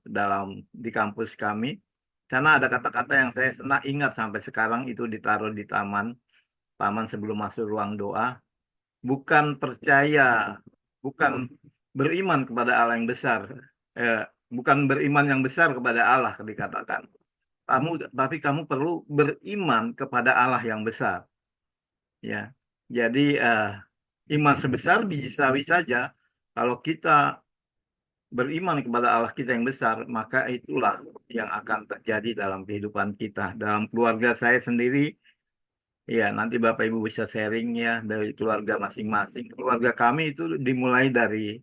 di kampus kami. Karena ada kata-kata yang saya ingat sampai sekarang itu ditaruh di taman sebelum masuk ruang doa. Bukan percaya, bukan beriman kepada Allah yang besar. Eh, Bukan beriman yang besar kepada Allah dikatakan. Tapi kamu perlu beriman kepada Allah yang besar. Ya, jadi iman sebesar bisa saja kalau kita beriman kepada Allah kita yang besar, maka itulah yang akan terjadi dalam kehidupan kita. Dalam keluarga saya sendiri, ya nanti Bapak Ibu bisa sharing ya dari keluarga masing-masing. Keluarga kami itu dimulai dari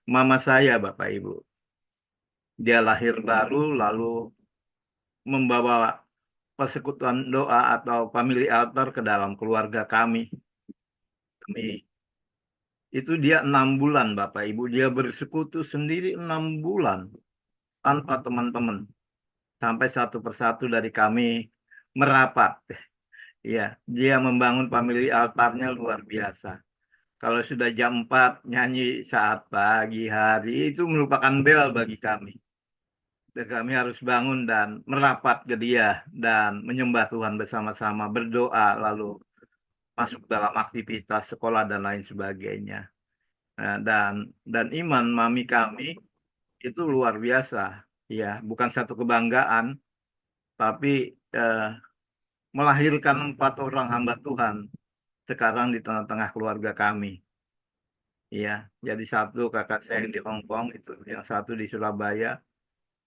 mama saya, Bapak Ibu. Dia lahir baru, lalu membawa persekutuan doa atau family altar ke dalam keluarga kami. Kami itu dia 6 bulan, Bapak Ibu. Dia bersekutu sendiri 6 bulan tanpa teman-teman. Sampai satu persatu dari kami merapat. Ya, dia membangun family altarnya luar biasa. Kalau sudah jam 4 nyanyi saat pagi hari itu merupakan bel bagi kami. Dan kami harus bangun dan merapat ke dia dan menyembah Tuhan bersama-sama, berdoa lalu masuk dalam aktivitas sekolah dan lain sebagainya. Nah, dan iman mami kami itu luar biasa. Ya, bukan satu kebanggaan, tapi eh, melahirkan 4 orang hamba Tuhan sekarang di tengah-tengah keluarga kami. Ya, jadi satu kakak saya yang di Hong Kong itu, yang satu di Surabaya,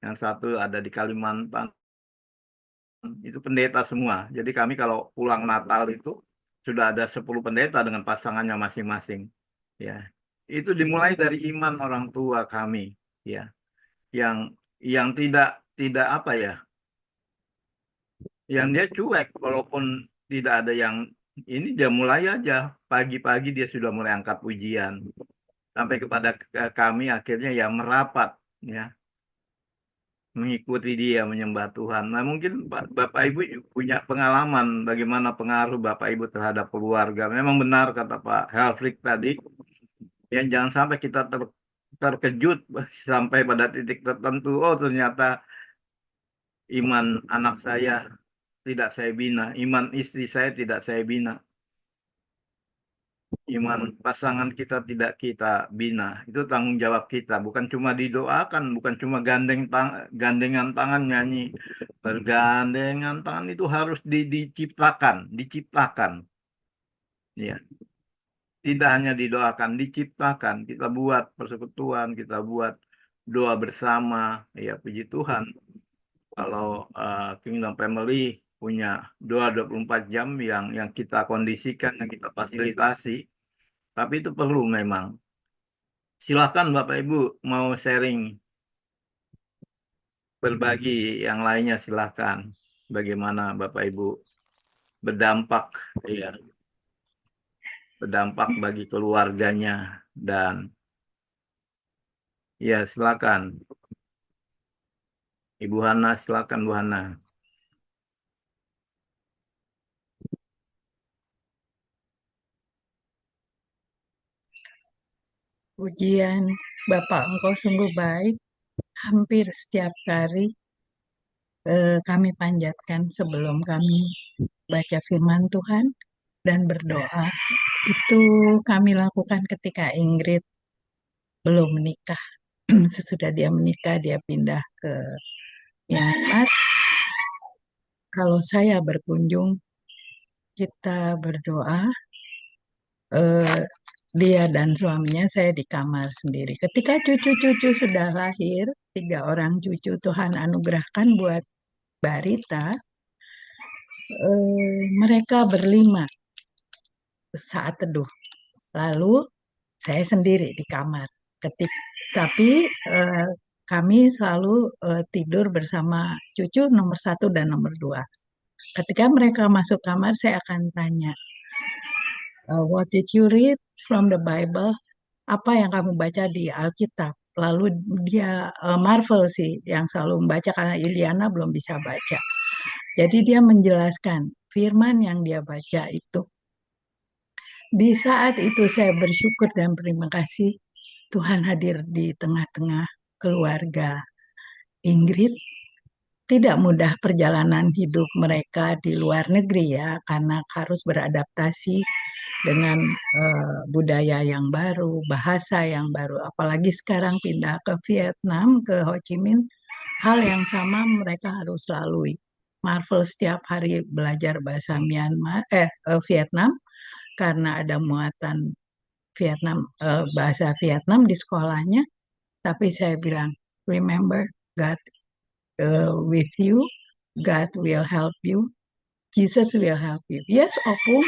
yang satu ada di Kalimantan. Itu pendeta semua. Jadi kami kalau pulang Natal itu sudah ada 10 pendeta dengan pasangannya masing-masing. Ya, itu dimulai dari iman orang tua kami. Ya, yang yang tidak tidak apa ya, yang dia cuek walaupun tidak ada yang ini dia mulai aja pagi-pagi dia sudah mulai angkat pujian sampai kepada kami akhirnya ya merapat ya mengikuti dia menyembah Tuhan. Nah, mungkin Bapak Ibu punya pengalaman bagaimana pengaruh Bapak Ibu terhadap keluarga. Memang benar kata Pak Helfrik tadi, yang jangan sampai kita terkejut sampai pada titik tertentu. Oh, ternyata iman anak saya tidak saya bina, iman istri saya tidak saya bina, iman pasangan kita tidak kita bina. Itu tanggung jawab kita, bukan cuma didoakan, bukan cuma gandengan tangan nyanyi. Bergandengan tangan itu harus diciptakan. Ya, tidak hanya didoakan, diciptakan. Kita buat persekutuan, kita buat doa bersama. Ya, puji Tuhan. Kalau Kingdom Family punya doa 24 jam yang kita kondisikan, yang kita fasilitasi, tapi itu perlu memang. Silahkan Bapak Ibu mau sharing, berbagi yang lainnya silahkan. Bagaimana Bapak Ibu berdampak, ya, berdampak bagi keluarganya dan ya silakan. Ibu Hana, silakan Bu Hana. Pujian Bapak Engkau sungguh baik. Hampir setiap hari kami panjatkan sebelum kami baca firman Tuhan dan berdoa. Itu kami lakukan ketika Ingrid belum menikah. Sesudah dia menikah, dia pindah ke Myanmar. Kalau saya berkunjung, kita berdoa. Dia dan suaminya, saya di kamar sendiri. Ketika cucu-cucu sudah lahir, 3 orang cucu Tuhan anugerahkan buat Barita, mereka berlima saat teduh. Lalu saya sendiri di kamar. Tapi kami selalu tidur bersama cucu nomor 1 dan nomor 2. Ketika mereka masuk kamar, saya akan tanya, what did you read from the Bible? Apa yang kamu baca di Alkitab? Lalu dia Marvel sih yang selalu membaca karena Iliana belum bisa baca. Jadi dia menjelaskan firman yang dia baca itu. Di saat itu saya bersyukur dan berterima kasih Tuhan hadir di tengah-tengah keluarga Ingrid. Tidak mudah perjalanan hidup mereka di luar negeri ya, karena harus beradaptasi dengan budaya yang baru, bahasa yang baru. Apalagi sekarang pindah ke Vietnam, ke Ho Chi Minh, hal yang sama mereka harus lalui. Marvel setiap hari belajar bahasa Vietnam karena ada muatan bahasa Vietnam di sekolahnya. Tapi saya bilang, remember God with you, God will help you, Jesus will help you. Yes, Opung,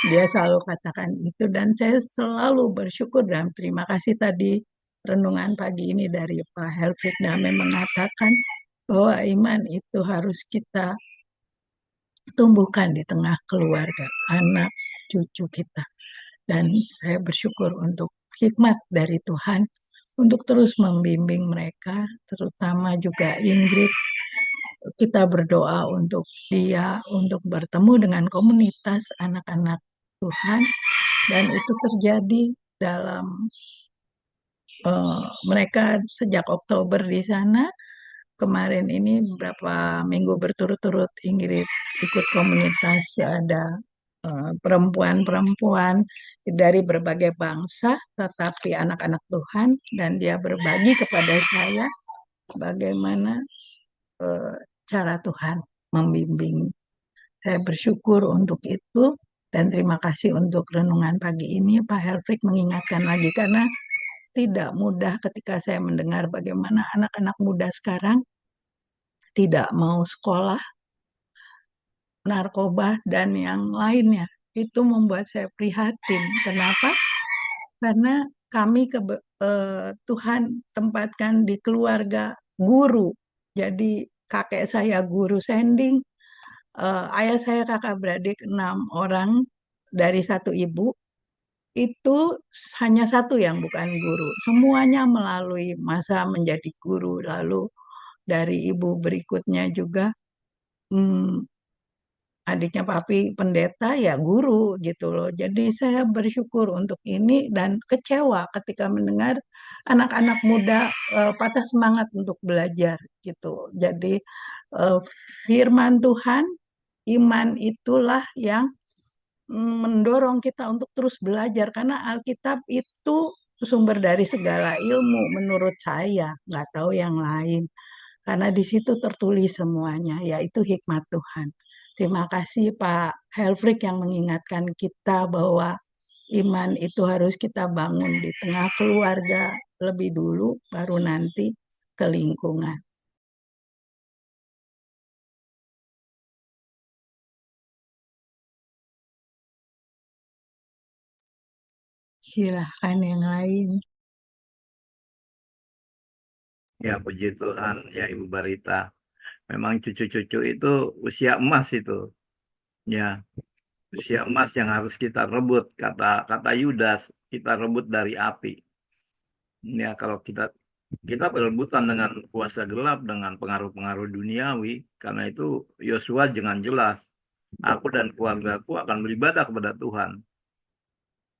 dia selalu katakan itu dan saya selalu bersyukur dan terima kasih tadi renungan pagi ini dari Pak Helfrid Dame mengatakan bahwa iman itu harus kita tumbuhkan di tengah keluarga, anak, cucu kita. Dan saya bersyukur untuk hikmat dari Tuhan untuk terus membimbing mereka, terutama juga Ingrid. Kita berdoa untuk dia, untuk bertemu dengan komunitas anak-anak Tuhan, dan itu terjadi dalam mereka sejak Oktober di sana. Kemarin ini beberapa minggu berturut-turut Ingrid ikut komunitas, ada perempuan-perempuan dari berbagai bangsa, tetapi anak-anak Tuhan, dan dia berbagi kepada saya bagaimana cara Tuhan membimbing. Saya bersyukur untuk itu dan terima kasih untuk renungan pagi ini. Pak Helfrich mengingatkan lagi karena tidak mudah ketika saya mendengar bagaimana anak-anak muda sekarang tidak mau sekolah, narkoba, dan yang lainnya. Itu membuat saya prihatin. Kenapa? Karena kami Tuhan tempatkan di keluarga guru. Jadi kakek saya guru sending, ayah saya kakak beradik 6 orang dari satu ibu, itu hanya satu yang bukan guru. Semuanya melalui masa menjadi guru. Lalu dari ibu berikutnya juga hmm, adiknya papi pendeta ya guru gitu loh. Jadi saya bersyukur untuk ini dan kecewa ketika mendengar anak-anak muda patah semangat untuk belajar gitu. Jadi eh, firman Tuhan, iman itulah yang mendorong kita untuk terus belajar karena Alkitab itu sumber dari segala ilmu menurut saya, nggak tahu yang lain. Karena di situ tertulis semuanya, yaitu hikmat Tuhan. Terima kasih Pak Helfrich yang mengingatkan kita bahwa iman itu harus kita bangun di tengah keluarga lebih dulu, baru nanti ke lingkungan. Silahkan yang lain. Ya, puji Tuhan, ya Ibu Barita. Memang cucu-cucu itu usia emas itu. Ya, usia emas yang harus kita rebut. Kata kata Yudas, kita rebut dari api. Ya, kalau kita berebutan dengan kuasa gelap, dengan pengaruh-pengaruh duniawi, karena itu Yosua dengan jelas, aku dan keluargaku akan beribadah kepada Tuhan.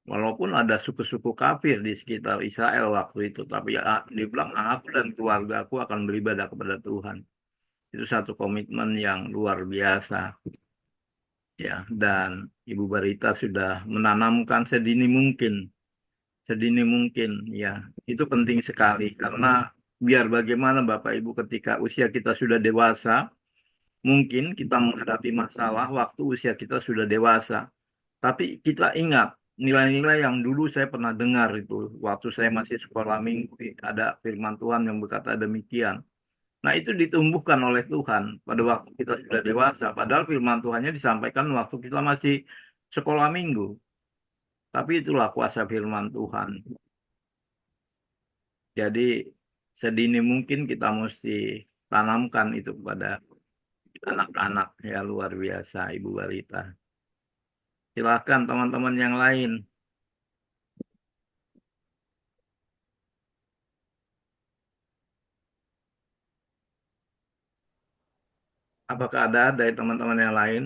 Walaupun ada suku-suku kafir di sekitar Israel waktu itu, tapi ya, dia bilang aku dan keluargaku akan beribadah kepada Tuhan. Itu satu komitmen yang luar biasa. Ya, dan Ibu Barita sudah menanamkan sedini mungkin, ya. Itu penting sekali karena biar bagaimana Bapak Ibu ketika usia kita sudah dewasa, mungkin kita menghadapi masalah waktu usia kita sudah dewasa. Tapi kita ingat nilai-nilai yang dulu saya pernah dengar itu waktu saya masih sekolah minggu, ada firman Tuhan yang berkata demikian. Nah, itu ditumbuhkan oleh Tuhan pada waktu kita sudah dewasa. Padahal firman Tuhannya disampaikan waktu kita masih sekolah minggu. Tapi itulah kuasa firman Tuhan. Jadi sedini mungkin kita mesti tanamkan itu pada anak-anak, ya, luar biasa Ibu Barita. Silakan teman-teman yang lain. Apakah ada dari teman-teman yang lain?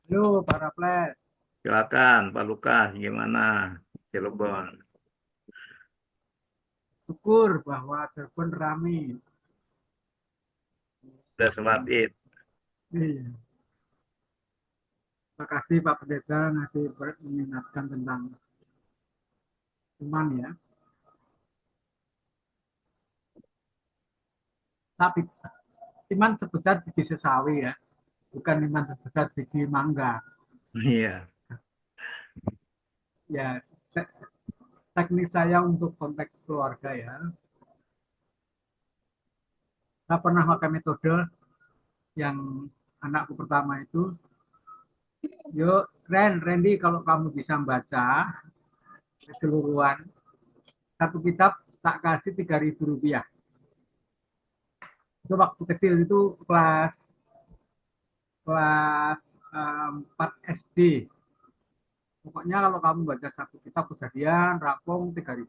Halo, para ples. Silakan Pak Lukas, gimana Cirebon? Syukur bahwa Cirebon rame. Sudah sholat Id. Iya. Terima kasih Pak Pendeta ngasih mengingatkan tentang iman ya. Tapi iman sebesar biji sesawi ya, bukan iman sebesar biji mangga. Iya. Ya, teknis saya untuk konteks keluarga ya. Saya pernah pakai metode yang anakku pertama itu, yuk Randy kalau kamu bisa baca keseluruhan satu kitab tak kasih 3.000 rupiah. Itu waktu kecil itu kelas kelas 4 SD. Pokoknya kalau kamu baca satu kitab kejadian, rapung 3.000,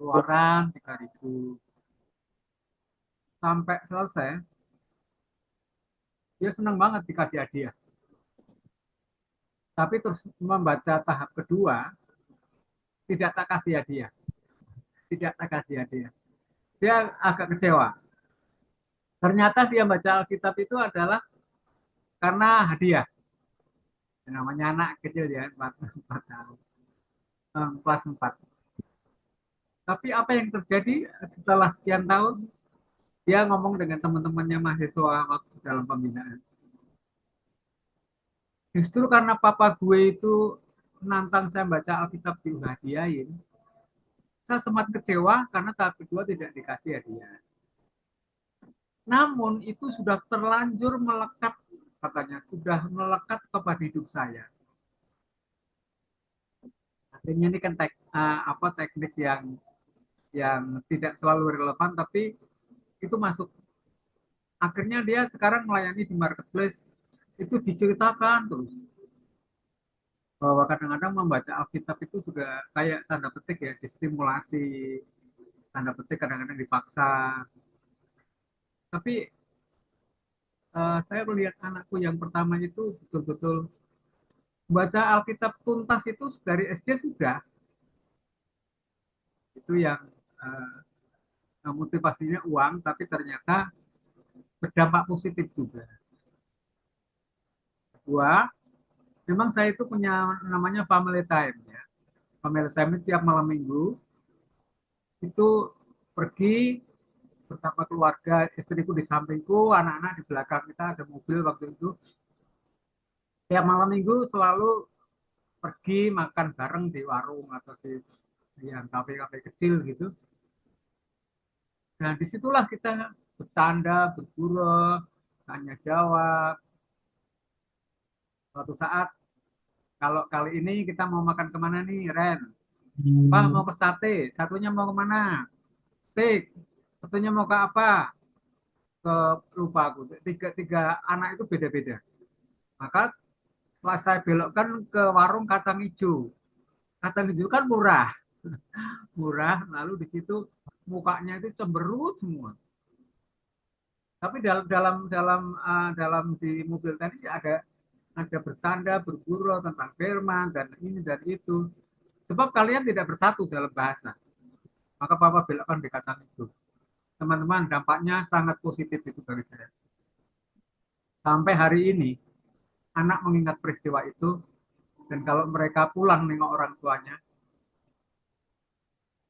keluaran 3.000. Sampai selesai, dia senang banget dikasih hadiah. Tapi terus membaca tahap kedua, tidak tak kasih hadiah. Tidak tak kasih hadiah. Dia agak kecewa. Ternyata dia baca Alkitab itu adalah karena hadiah. Namanya anak kecil ya, 4 tahun. Kelas 4. Tapi apa yang terjadi setelah sekian tahun, dia ngomong dengan teman-temannya mahasiswa waktu dalam pembinaan. Justru karena papa gue itu menantang saya baca Alkitab dihadiahin, saya sempat kecewa karena tahap kedua tidak dikasih hadiah. Namun itu sudah terlanjur melekat, katanya, sudah melekat kepada hidup saya. Artinya ini kan teknik yang tidak selalu relevan, tapi itu masuk. Akhirnya dia sekarang melayani di marketplace, itu diceritakan terus bahwa kadang-kadang membaca Alkitab itu juga kayak tanda petik ya, distimulasi, tanda petik kadang-kadang dipaksa. Tapi saya melihat anakku yang pertama itu betul-betul baca Alkitab tuntas itu dari SD sudah. Itu yang motivasinya uang, tapi ternyata berdampak positif juga. Kedua, memang saya itu punya namanya family time ya. Family time itu tiap malam minggu itu pergi bersama keluarga, istriku di sampingku, anak-anak di belakang, kita ada mobil waktu itu. Tiap malam minggu selalu pergi makan bareng di warung atau di yang kafe-kafe kecil gitu. Nah disitulah kita bercanda, bergurau, tanya jawab. Suatu saat, kalau kali ini kita mau makan kemana nih, Ren? Pak mau ke sate, satunya mau kemana? Steak, satunya mau ke apa? Ke lupa aku. Tiga anak itu beda-beda. Maka setelah saya belokkan ke warung kacang hijau. Kacang hijau kan murah, murah. Lalu di situ mukanya itu cemberut semua. Tapi dalam di mobil tadi ada bercanda, bergurau tentang firman dan ini dan itu. Sebab kalian tidak bersatu dalam bahasa. Maka Papa belokkan di kacang itu. Teman-teman, dampaknya sangat positif itu dari saya. Sampai hari ini, anak mengingat peristiwa itu, dan kalau mereka pulang nengok orang tuanya,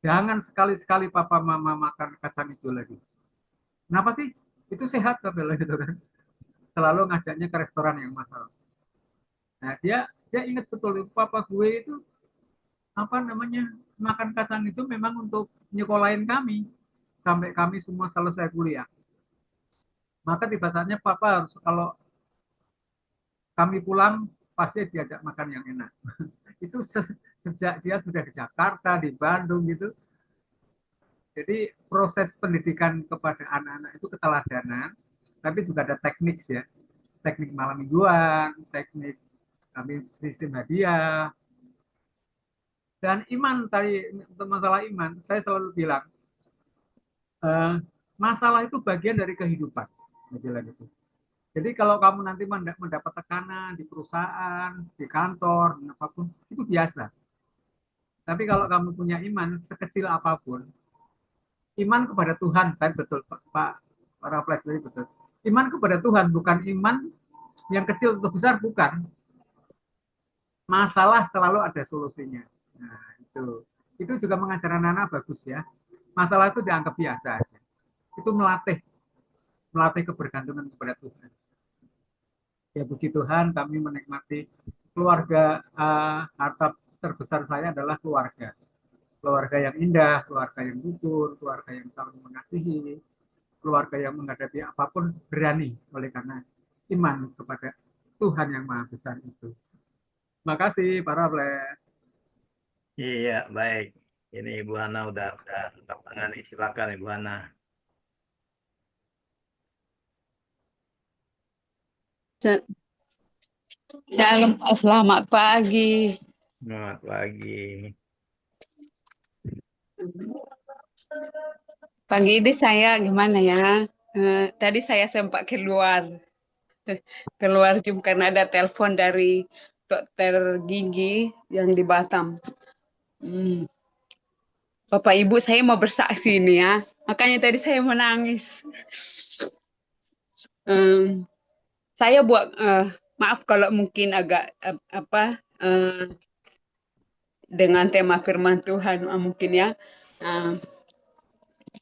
jangan sekali-sekali Papa Mama makan kacang hijau lagi. Kenapa sih? Itu sehat, saya bilang gitu kan. Selalu ngajaknya ke restoran yang mahal. Nah, dia ingat betul, Papa gue itu apa namanya makan kacang itu memang untuk nyekolahin kami sampai kami semua selesai kuliah. Maka tiba saatnya Papa harus kalau kami pulang pasti diajak makan yang enak. Itu sejak dia sudah di Jakarta, di Bandung gitu. Jadi proses pendidikan kepada anak-anak itu keteladanan, tapi juga ada teknik ya, teknik malam mingguan, teknik kami sistem hadiah, dan iman tadi untuk masalah iman, saya selalu bilang masalah itu bagian dari kehidupan. Gitu. Jadi kalau kamu nanti mendapat tekanan di perusahaan, di kantor, apapun, itu biasa. Tapi kalau kamu punya iman, sekecil apapun, iman kepada Tuhan, kan betul Pak Raffles tadi betul. Iman kepada Tuhan bukan iman yang kecil untuk besar bukan. Masalah selalu ada solusinya. Nah, itu juga mengajar anak-anak bagus ya. Masalah itu dianggap biasa aja. Itu melatih kebergantungan kepada Tuhan. Ya puji Tuhan, kami menikmati keluarga. Harta terbesar saya adalah keluarga. Keluarga yang indah, keluarga yang jujur, keluarga yang saling mengasihi, keluarga yang menghadapi apapun berani oleh karena iman kepada Tuhan yang Maha Besar itu. Terima kasih para Raffles. Iya, baik. Ini Ibu Hana udah tangan. Silakan Ibu Hana. Shalom, selamat pagi. Selamat pagi. Pagi ini saya gimana ya? Tadi saya sempat keluar karena ada telepon dari dokter gigi yang di Batam. Bapak Ibu, saya mau bersaksi ini ya. Makanya tadi saya menangis. Saya maaf kalau mungkin agak dengan tema firman Tuhan mungkin ya.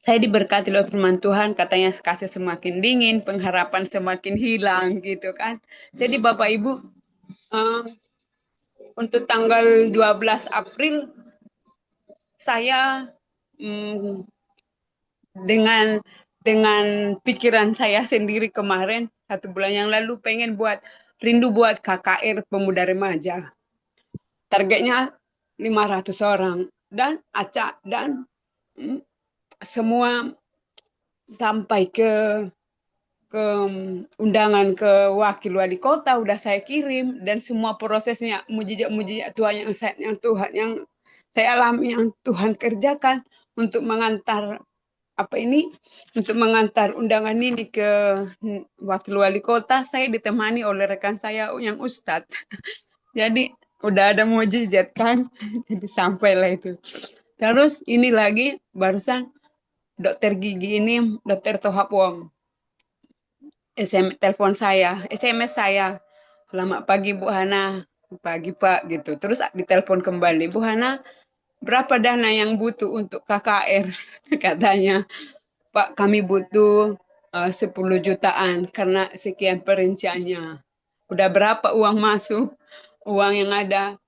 Saya diberkati oleh firman Tuhan, katanya kasih semakin dingin, pengharapan semakin hilang gitu kan. Jadi Bapak Ibu, untuk tanggal 12 April, saya dengan pikiran saya sendiri kemarin, 1 bulan yang lalu pengen rindu buat KKR Pemuda Remaja. Targetnya 500 orang. Dan acak dan semua sampai ke undangan ke wakil wali kota udah saya kirim, dan semua prosesnya mujizat Tuhan yang saya alami, yang Tuhan kerjakan untuk mengantar undangan ini ke wakil wali kota. Saya ditemani oleh rekan saya yang Ustadz. Jadi udah ada mujizat kan. Jadi sampailah itu. Terus ini lagi barusan dokter gigi ini, Dokter Tohap Wong, telepon saya, SMS saya, selamat pagi Bu Hana, pagi Pak gitu. Terus ditelepon kembali, Bu Hana, berapa dana yang butuh untuk KKR? Katanya, Pak kami butuh 10 jutaan karena sekian perinciannya. Udah berapa uang masuk? Uang yang ada,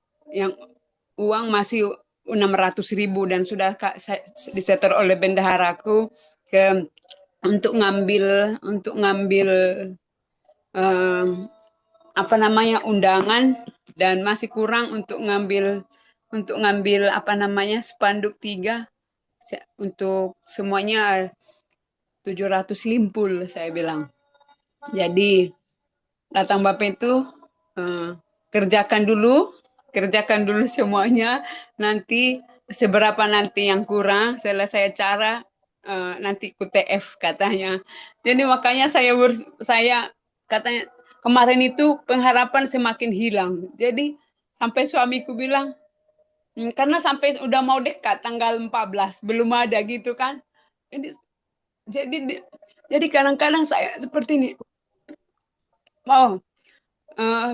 uang masih 600.000 dan sudah disetor oleh bendaharaku untuk ngambil undangan, dan masih kurang untuk ngambil spanduk 3 untuk semuanya 700 limpul, saya bilang. Jadi datang Bapak itu kerjakan dulu semuanya, nanti seberapa nanti yang kurang selesai acara nanti ikut TF katanya. Jadi makanya saya katanya kemarin itu pengharapan semakin hilang. Jadi sampai suamiku bilang, karena sampai udah mau dekat tanggal 14 belum ada gitu kan. Jadi kadang-kadang saya seperti ini.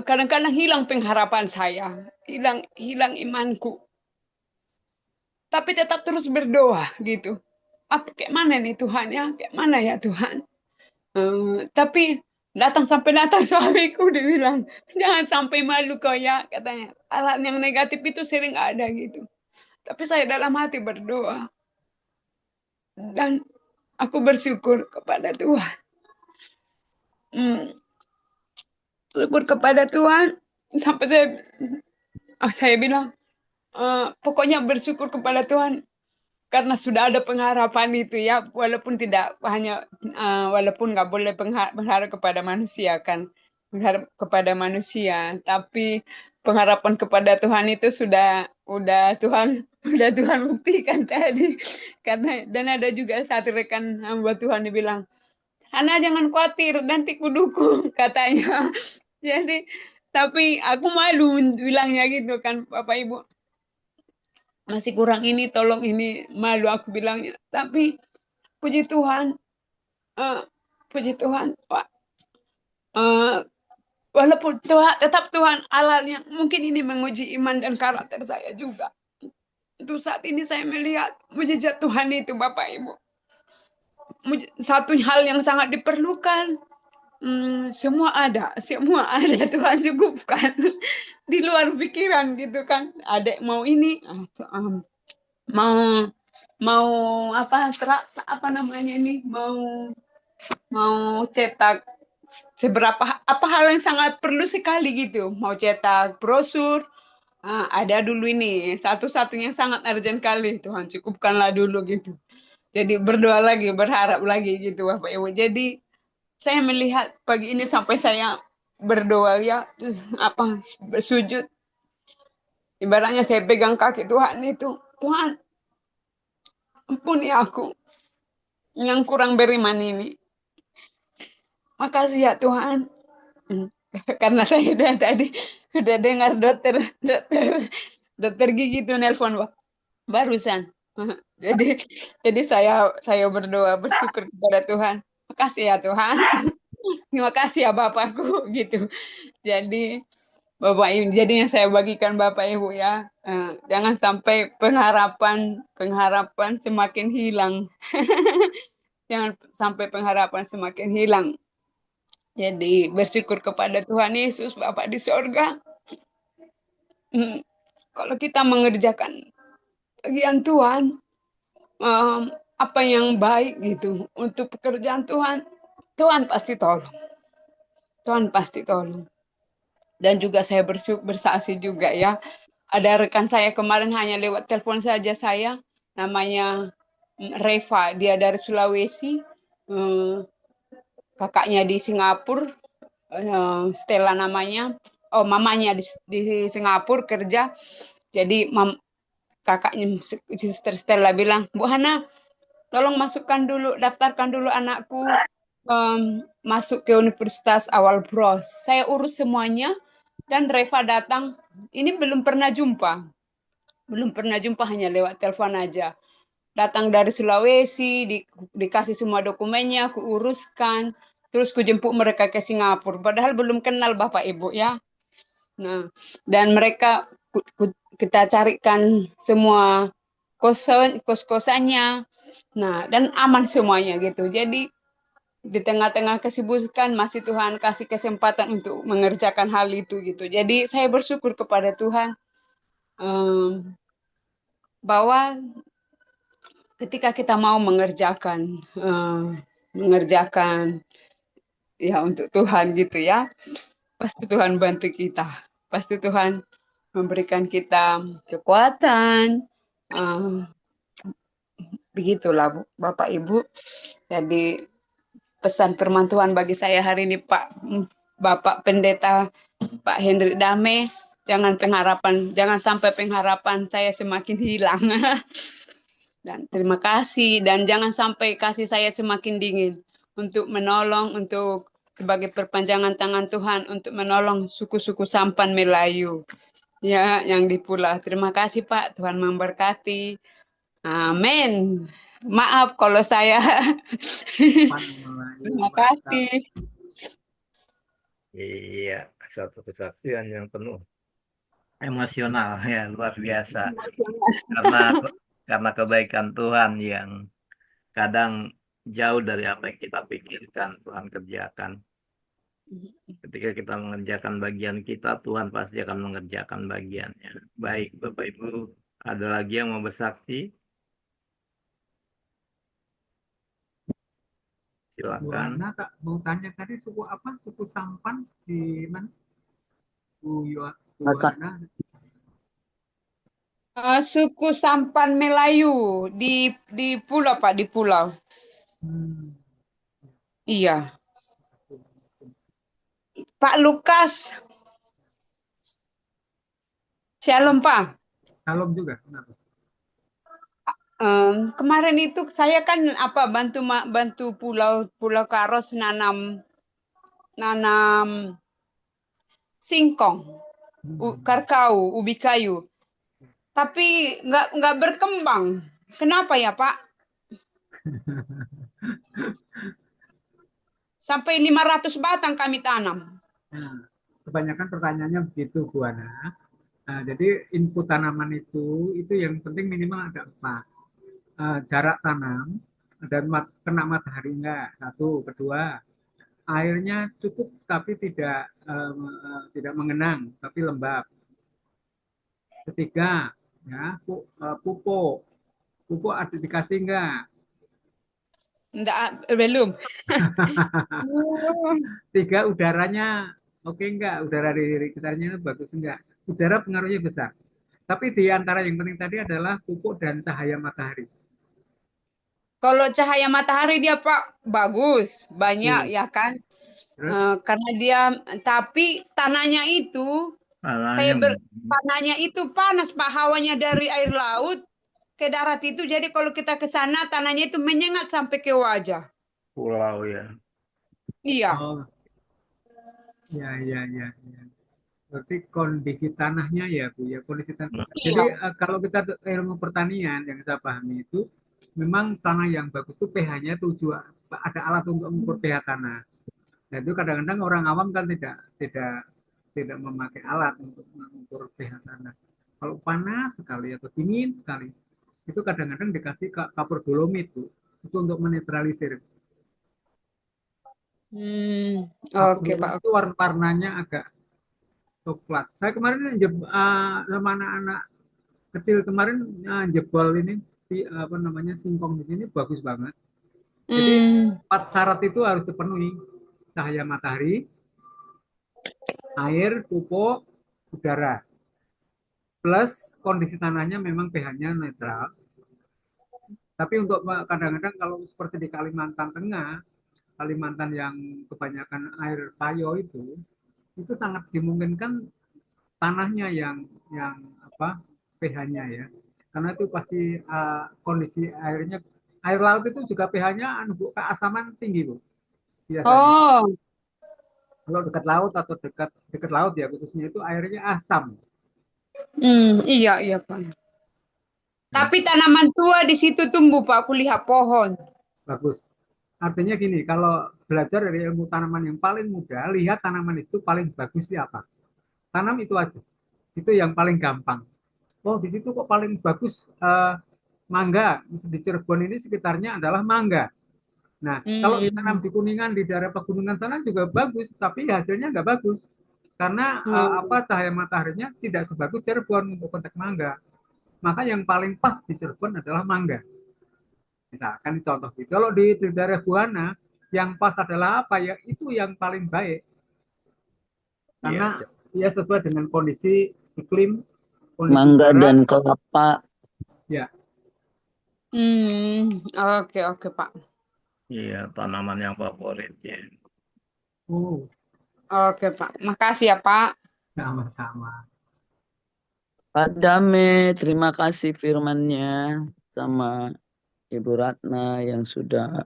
Kadang-kadang hilang pengharapan saya, hilang imanku. Tapi tetap terus berdoa gitu. Kayak mana nih Tuhan ya? Kayak mana ya Tuhan? Tapi datang suamiku, dia bilang, jangan sampai malu kau ya, katanya. Hal yang negatif itu sering ada gitu. Tapi saya dalam hati berdoa. Dan aku bersyukur kepada Tuhan. Syukur kepada Tuhan. Sampai saya bilang, pokoknya bersyukur kepada Tuhan. Karena sudah ada pengharapan itu ya, walaupun nggak boleh berharap kepada manusia kan, berharap kepada manusia, tapi pengharapan kepada Tuhan itu udah Tuhan buktikan tadi. Dan ada juga satu rekan hamba Tuhan yang bilang, Hana jangan khawatir, nanti ku dukung, katanya. Jadi tapi aku malu bilangnya gitu kan, Bapak Ibu. Masih kurang ini, tolong ini, malu aku bilangnya. Tapi puji Tuhan, Pak. walaupun Tuhan, tetap Tuhan Allah yang mungkin ini menguji iman dan karakter saya juga. Untuk saat ini saya melihat mujizat Tuhan itu, Bapak Ibu. Satu hal yang sangat diperlukan, semua ada Tuhan cukupkan. Di luar pikiran gitu kan. Adek mau ini, mau apa namanya ini, mau cetak apa hal yang sangat perlu sekali gitu, mau cetak brosur. Ada dulu ini satu-satunya sangat urgent kali, Tuhan cukupkanlah dulu gitu. Jadi berdoa lagi, berharap lagi gitu Bapak Ibu. Jadi saya melihat pagi ini sampai saya berdoa ya, terus bersujud. Ibaratnya saya pegang kaki Tuhan itu, Tuhan ampuni aku yang kurang beriman ini. Makasih ya Tuhan. Karena saya tadi udah dengar dokter gigi itu nelpon barusan. Jadi saya berdoa bersyukur kepada Tuhan. Makasih ya Tuhan. Terima kasih ya Bapakku gitu. Jadi Bapak Ibu, jadi yang saya bagikan Bapak Ibu ya, jangan sampai pengharapan semakin hilang. Jangan sampai pengharapan semakin hilang. Jadi bersyukur kepada Tuhan Yesus Bapak di sorga. Kalau kita mengerjakan bagian Tuhan, apa yang baik gitu untuk pekerjaan Tuhan, Tuhan pasti tolong. Tuhan pasti tolong. Dan juga saya bersaksi juga ya. Ada rekan saya kemarin hanya lewat telepon saja saya, namanya Reva, dia dari Sulawesi, kakaknya di Singapura, Stella namanya, mamanya di Singapura kerja. Jadi kakaknya Sister Stella bilang, Bu Hana, tolong daftarkan dulu anakku masuk ke Universitas Awal Bros. Saya urus semuanya dan Reva datang. Ini belum pernah jumpa, hanya lewat telepon aja. Datang dari Sulawesi, dikasih semua dokumennya, aku uruskan, terus ku jemput mereka ke Singapura. Padahal belum kenal Bapak Ibu ya. Nah, dan mereka kita carikan semua kos-kosannya. Nah, dan aman semuanya gitu. Jadi di tengah-tengah kesibukan masih Tuhan kasih kesempatan untuk mengerjakan hal itu gitu. Jadi saya bersyukur kepada Tuhan bahwa ketika kita mau mengerjakan ya untuk Tuhan gitu ya, pasti Tuhan bantu kita, pasti Tuhan memberikan kita kekuatan. Begitulah Bapak Ibu. Jadi pesan firman Tuhan bagi saya hari ini Bapak Pendeta Pak Hendrik Dame, jangan sampai pengharapan saya semakin hilang. Dan terima kasih, dan jangan sampai kasih saya semakin dingin untuk menolong, untuk sebagai perpanjangan tangan Tuhan untuk menolong suku-suku Sampan Melayu ya yang di pulau. Terima kasih Pak, Tuhan memberkati. Amin. Maaf kalau saya. Terima kasih. Iya, satu kesaksian yang penuh emosional ya, luar biasa. Karena kebaikan Tuhan yang kadang jauh dari apa yang kita pikirkan, Tuhan kerjakan. Ketika kita mengerjakan bagian kita, Tuhan pasti akan mengerjakan bagiannya. Baik, Bapak Ibu, ada lagi yang mau bersaksi? Silakan. Bu Ana, Kak, mau tanya tadi suku apa? Suku Sampan di mana? Bu Ana. Suku Sampan Melayu di pulau Pak, di pulau. Iya. Pak Lukas. Shalom Pak. Shalom juga. Kenapa? Kemarin itu saya kan bantu Pulau Karos nanam singkong, karkau, ubi kayu. Tapi nggak berkembang. Kenapa ya Pak? Sampai 500 batang kami tanam. kebanyakan pertanyaannya begitu, Bu Ana. Nah, jadi input tanaman itu yang penting minimal ada 4. Jarak tanam dan kena matahari enggak, satu. Kedua, airnya cukup tapi tidak mengenang tapi lembab. Ketiga, ya pupuk. Pupuk ada dikasih enggak? Enggak, belum. Tiga, udaranya oke enggak? Udara di sekitarnya bagus enggak? Udara pengaruhnya besar. Tapi di antara yang penting tadi adalah pupuk dan cahaya matahari. Kalau cahaya matahari dia Pak bagus, banyak Bagus. ya kan? Terus Karena dia, tapi tanahnya itu Tanahnya kayak tanahnya itu panas Pak, hawanya dari air laut ke darat itu. Jadi kalau kita ke sana tanahnya itu menyengat sampai ke wajah. pulau ya. Iya. oh ya ya ya ya. Berarti kondisi tanahnya ya Bu ya, kondisi tanah. Jadi Iya. kalau kita ilmu pertanian yang saya pahami itu memang tanah yang bagus itu pH-nya 7, ada alat untuk mengukur pH tanah. Nah, itu kadang-kadang orang awam kan tidak memakai alat untuk mengukur pH tanah. Kalau panas sekali atau dingin sekali, itu kadang-kadang dikasih kapur dolomit itu untuk menetralisir. Kapur Oke dolomit Pak. itu warnanya agak coklat. Saya kemarin sama anak-anak kecil kemarin jebol ini apa namanya singkong di sini bagus banget. Jadi Hmm, 4 syarat itu harus dipenuhi: cahaya matahari, air, pupuk, udara. Plus kondisi tanahnya memang pH-nya netral. Tapi untuk kadang-kadang kalau seperti di Kalimantan Tengah, Kalimantan yang kebanyakan air payo itu sangat dimungkinkan tanahnya yang apa pH-nya ya. Karena itu pasti kondisi air laut itu juga pH-nya keasaman tinggi Bu biasanya. oh, Kalau dekat laut atau dekat dekat laut ya khususnya itu airnya asam. iya iya Pak. Nah, Tapi itu tanaman tua di situ tumbuh Pak. Aku lihat pohon. bagus. Artinya gini, kalau belajar dari ilmu tanaman yang paling mudah, lihat tanaman itu paling bagus apa. Tanam itu aja. Itu yang paling gampang. Oh, di situ kok paling bagus mangga. Di Cirebon ini sekitarnya adalah mangga. Nah, kalau ditanam Hmm, di Kuningan, di daerah pegunungan sana juga bagus, tapi hasilnya nggak bagus. Karena hmm. cahaya mataharinya tidak sebagus Cirebon untuk konteks mangga. Maka yang paling pas di Cirebon adalah mangga. Misalkan contoh gitu. Kalau di daerah Buana, yang pas adalah apa ya? Itu yang paling baik. Iya, Karena dia sesuai dengan kondisi iklim, kondisi Mangga udara. dan kelapa. Ya, Oke oke Pak. iya tanaman yang favorit ya. oh, Oke Pak. Makasih ya Pak. sama-sama. Pak Dame, terima kasih firmannya sama Ibu Ratna yang sudah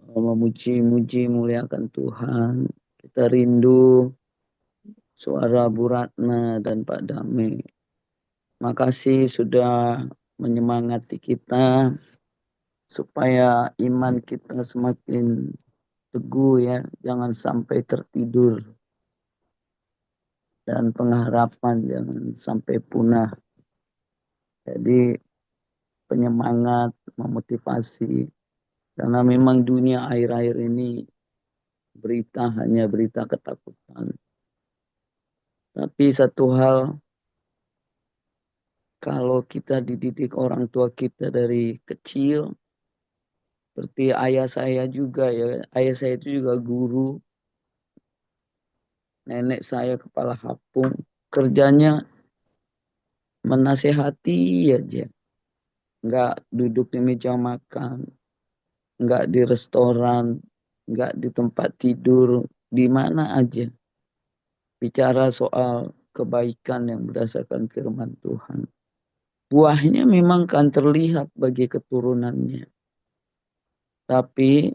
memuji-muji muliakan Tuhan. Kita rindu suara Bu Ratna dan Pak Dame. Makasih sudah menyemangati kita supaya iman kita semakin teguh ya, jangan sampai tertidur dan pengharapan jangan sampai punah. Jadi penyemangat, memotivasi. Karena memang dunia akhir-akhir ini berita hanya berita ketakutan. Tapi satu hal, kalau kita dididik orang tua kita dari kecil, seperti ayah saya juga ya, ayah saya itu juga guru, nenek saya kepala hapung, kerjanya menasehati aja, nggak duduk di meja makan, nggak di restoran, nggak di tempat tidur, di mana aja. Bicara soal kebaikan yang berdasarkan firman Tuhan. Buahnya memang kan terlihat bagi keturunannya. Tapi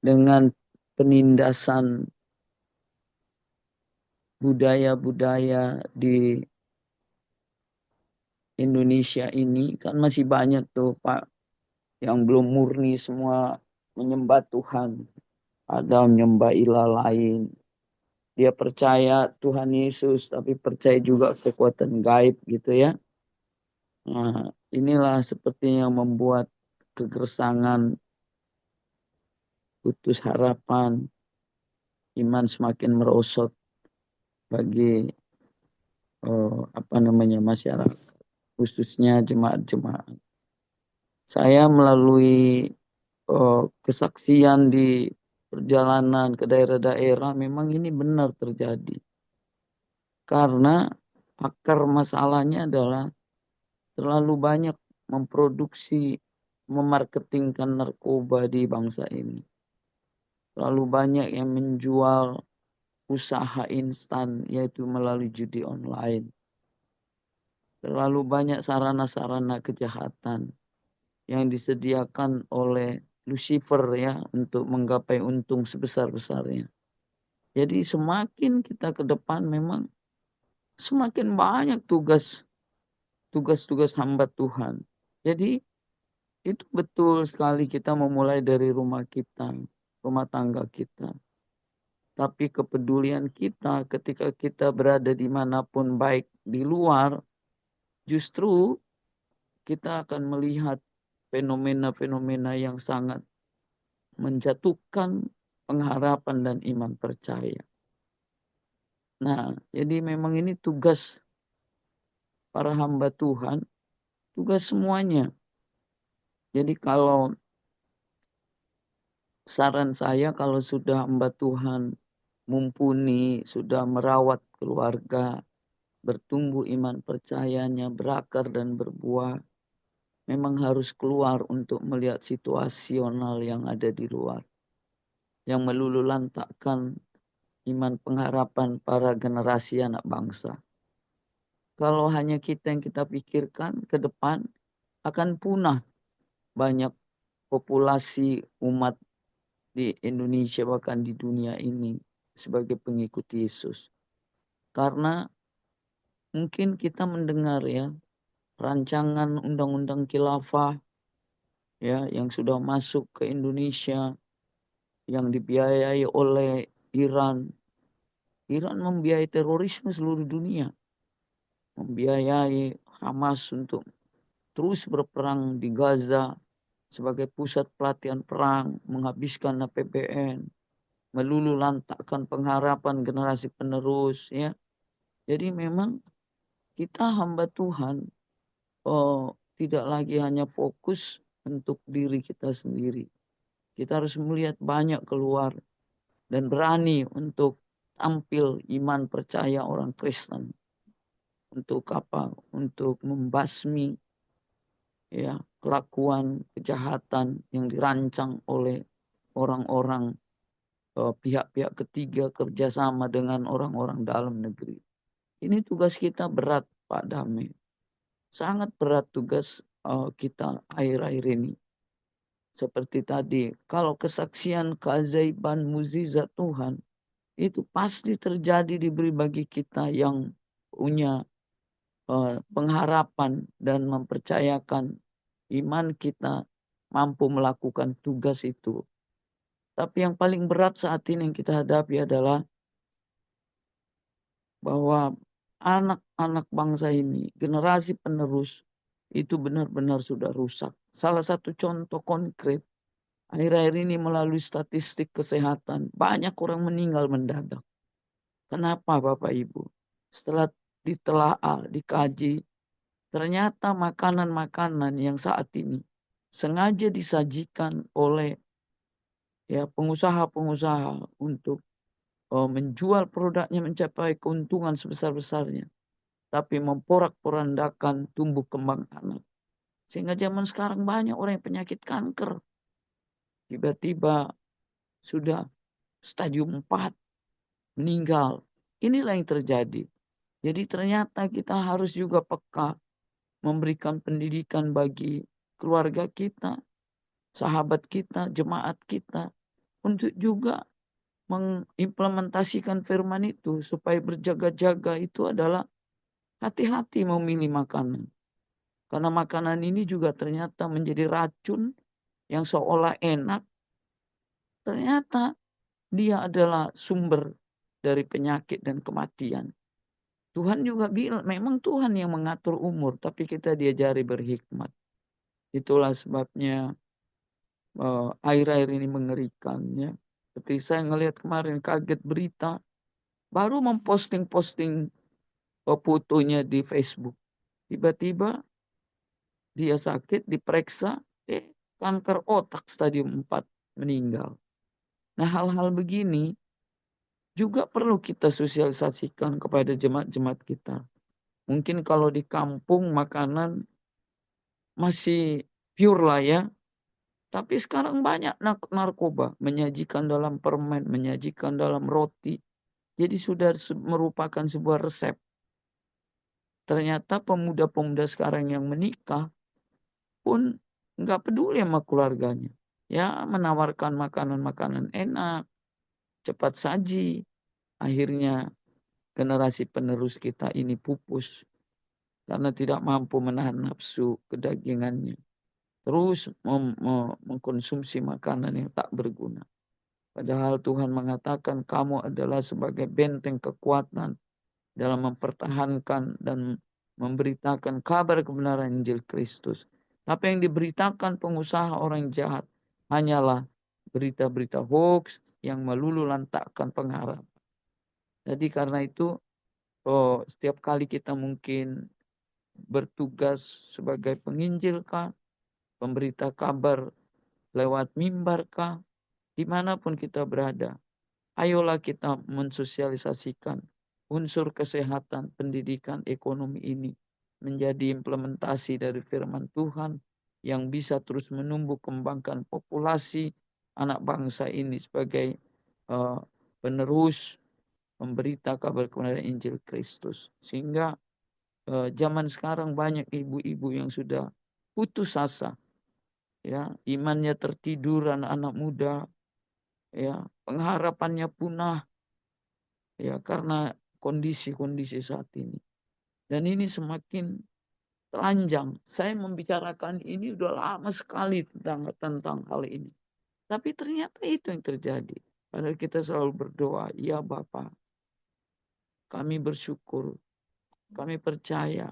dengan penindasan budaya-budaya di Indonesia ini kan masih banyak tuh Pak yang belum murni semua menyembah Tuhan. Ada menyembah ilah lain. dia percaya Tuhan Yesus, tapi percaya juga kekuatan gaib gitu ya. Nah, inilah sepertinya yang membuat kegersangan, putus harapan, iman semakin merosot bagi masyarakat, khususnya jemaat-jemaat. Saya melalui kesaksian di perjalanan ke daerah-daerah, memang ini benar terjadi. Karena akar masalahnya adalah terlalu banyak memproduksi, memarketingkan narkoba di bangsa ini. Terlalu banyak yang menjual usaha instan, yaitu melalui judi online. Terlalu banyak sarana-sarana kejahatan yang disediakan oleh Lucifer ya untuk menggapai untung sebesar-besarnya. Jadi semakin kita ke depan memang semakin banyak tugas-tugas hamba Tuhan. Jadi itu betul sekali kita memulai dari rumah kita, rumah tangga kita. Tapi kepedulian kita ketika kita berada dimanapun, baik di luar, justru kita akan melihat fenomena-fenomena yang sangat menjatuhkan pengharapan dan iman percaya. Nah, jadi memang ini tugas para hamba Tuhan, tugas semuanya. Jadi kalau saran saya, kalau sudah hamba Tuhan mumpuni, sudah merawat keluarga, bertumbuh iman percayanya, berakar dan berbuah, memang harus keluar untuk melihat situasional yang ada di luar, yang meluluhlantakkan iman pengharapan para generasi anak bangsa. Kalau hanya kita yang kita pikirkan ke depan, akan punah banyak populasi umat di Indonesia, bahkan di dunia ini sebagai pengikut Yesus. Karena mungkin kita mendengar ya rancangan undang-undang khilafah ya yang sudah masuk ke Indonesia, yang dibiayai oleh Iran. Iran membiayai terorisme seluruh dunia, membiayai Hamas untuk terus berperang di Gaza sebagai pusat pelatihan perang, menghabiskan APBN, meluluhlantakkan pengharapan generasi penerus ya. Jadi memang kita hamba Tuhan tidak lagi hanya fokus untuk diri kita sendiri. Kita harus melihat banyak keluar dan berani untuk tampil iman percaya orang Kristen. Untuk apa? Untuk membasmi ya kelakuan kejahatan yang dirancang oleh orang-orang pihak-pihak ketiga kerjasama dengan orang-orang dalam negeri. Ini tugas kita berat, Pak Dame. Sangat berat tugas kita akhir-akhir ini. Seperti tadi, kalau kesaksian keajaiban mukjizat Tuhan itu pasti terjadi diberi bagi kita yang punya pengharapan dan mempercayakan iman kita mampu melakukan tugas itu. Tapi yang paling berat saat ini yang kita hadapi adalah bahwa anak-anak bangsa ini, generasi penerus, itu benar-benar sudah rusak. Salah satu contoh konkret, akhir-akhir ini melalui statistik kesehatan, banyak orang meninggal mendadak. Kenapa Bapak Ibu? Setelah ditelaah, dikaji, ternyata makanan-makanan yang saat ini sengaja disajikan oleh ya pengusaha-pengusaha untuk menjual produknya mencapai keuntungan sebesar-besarnya, tapi memporak-porandakan tumbuh kembang anak. Sehingga zaman sekarang banyak orang yang penyakit kanker. Tiba-tiba sudah stadium 4 meninggal. Inilah yang terjadi. Jadi ternyata kita harus juga peka memberikan pendidikan bagi keluarga kita, sahabat kita, jemaat kita, untuk juga mengimplementasikan firman itu supaya berjaga-jaga itu adalah hati-hati memilih makanan. Karena makanan ini juga ternyata menjadi racun yang seolah enak. Ternyata dia adalah sumber dari penyakit dan kematian. Tuhan juga bilang, memang Tuhan yang mengatur umur, tapi kita diajari berhikmat. Itulah sebabnya air-air ini mengerikan ya. Seperti saya ngelihat kemarin kaget berita, baru memposting fotonya di Facebook. Tiba-tiba dia sakit, diperiksa, kanker otak stadium 4, meninggal. Nah, hal-hal begini juga perlu kita sosialisasikan kepada jemaat-jemaat kita. Mungkin kalau di kampung makanan masih pure lah ya. Tapi sekarang banyak narkoba. Menyajikan dalam permen, menyajikan dalam roti. Jadi sudah merupakan sebuah resep. Ternyata pemuda-pemuda sekarang yang menikah pun nggak peduli sama keluarganya. Ya, menawarkan makanan-makanan enak, cepat saji. Akhirnya generasi penerus kita ini pupus karena tidak mampu menahan nafsu kedagingannya. Terus mengkonsumsi makanan yang tak berguna. Padahal Tuhan mengatakan kamu adalah sebagai benteng kekuatan dalam mempertahankan dan memberitakan kabar kebenaran Injil Kristus. Tapi yang diberitakan pengusaha orang jahat hanyalah berita-berita hoax yang melulu lantakkan pengharapan. Jadi karena itu setiap kali kita mungkin bertugas sebagai penginjil kah, pemberita kabar lewat mimbar kah, dimanapun kita berada, ayolah kita mensosialisasikan unsur kesehatan, pendidikan, ekonomi ini menjadi implementasi dari firman Tuhan yang bisa terus menumbuh kembangkan populasi anak bangsa ini sebagai penerus memberita kabar kebenaran Injil Kristus. Sehingga zaman sekarang banyak ibu-ibu yang sudah putus asa, ya, imannya tertidur, anak-anak muda, ya, pengharapannya punah, ya, karena kondisi-kondisi saat ini. Dan ini semakin telanjang. Saya membicarakan ini udah lama sekali tentang hal ini. Tapi ternyata itu yang terjadi. Padahal kita selalu berdoa, ya Bapa, kami bersyukur, kami percaya,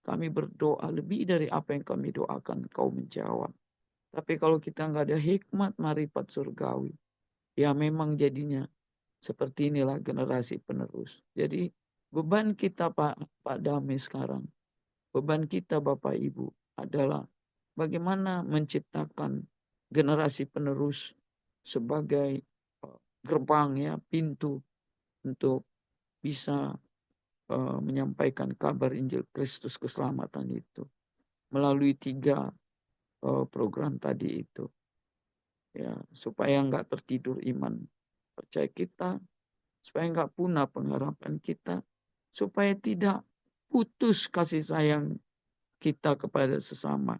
kami berdoa lebih dari apa yang kami doakan, Kau menjawab. Tapi kalau kita nggak ada hikmat marifat surgawi, ya memang jadinya seperti inilah generasi penerus. Jadi beban kita Pak Dami sekarang, beban kita Bapak Ibu adalah bagaimana menciptakan generasi penerus sebagai gerbang, ya, pintu untuk bisa menyampaikan kabar Injil Kristus keselamatan itu melalui 3 program tadi itu, ya, supaya nggak tertidur iman percaya kita, supaya nggak punah pengharapan kita, supaya tidak putus kasih sayang kita kepada sesama.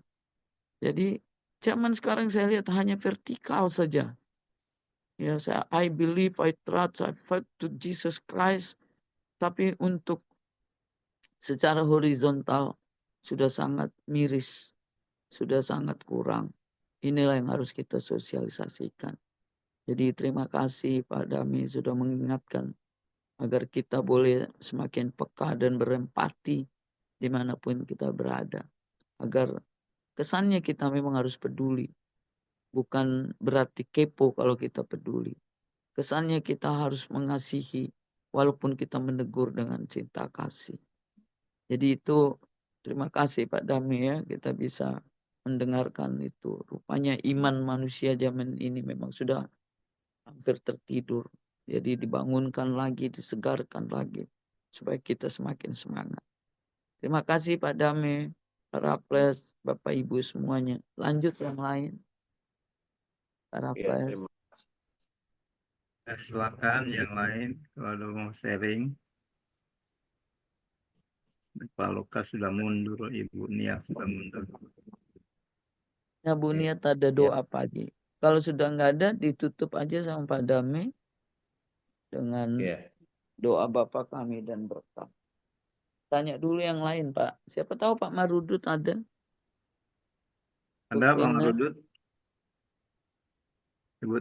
Jadi zaman sekarang saya lihat hanya vertikal saja. Ya, I believe, I trust, I fight to Jesus Christ. Tapi untuk secara horizontal sudah sangat miris, sudah sangat kurang. Inilah yang harus kita sosialisasikan. Jadi terima kasih Pak Dami sudah mengingatkan agar kita boleh semakin peka dan berempati dimanapun kita berada. Agar kesannya kita memang harus peduli. Bukan berarti kepo kalau kita peduli. Kesannya kita harus mengasihi walaupun kita menegur dengan cinta kasih. Jadi itu terima kasih Pak Dami, ya, kita bisa mendengarkan itu. Rupanya iman manusia zaman ini memang sudah hampir tertidur. Jadi dibangunkan lagi, disegarkan lagi supaya kita semakin semangat. Terima kasih Pak Dami, Pak Raffles, Bapak Ibu semuanya. Lanjut yang lain. Pak Ya, Raffles. terima kasih. Silakan yang lain kalau ada mau sharing. Pak Lukas sudah mundur, Ibu Nia sudah mundur. Ya Bu Niat ada doa pagi. Kalau sudah nggak ada, ditutup aja sama Pak Dami dengan doa Bapa kami dan berkat. Tanya dulu yang lain Pak. Siapa tahu Pak Marudut ada? Ada Pak Marudut?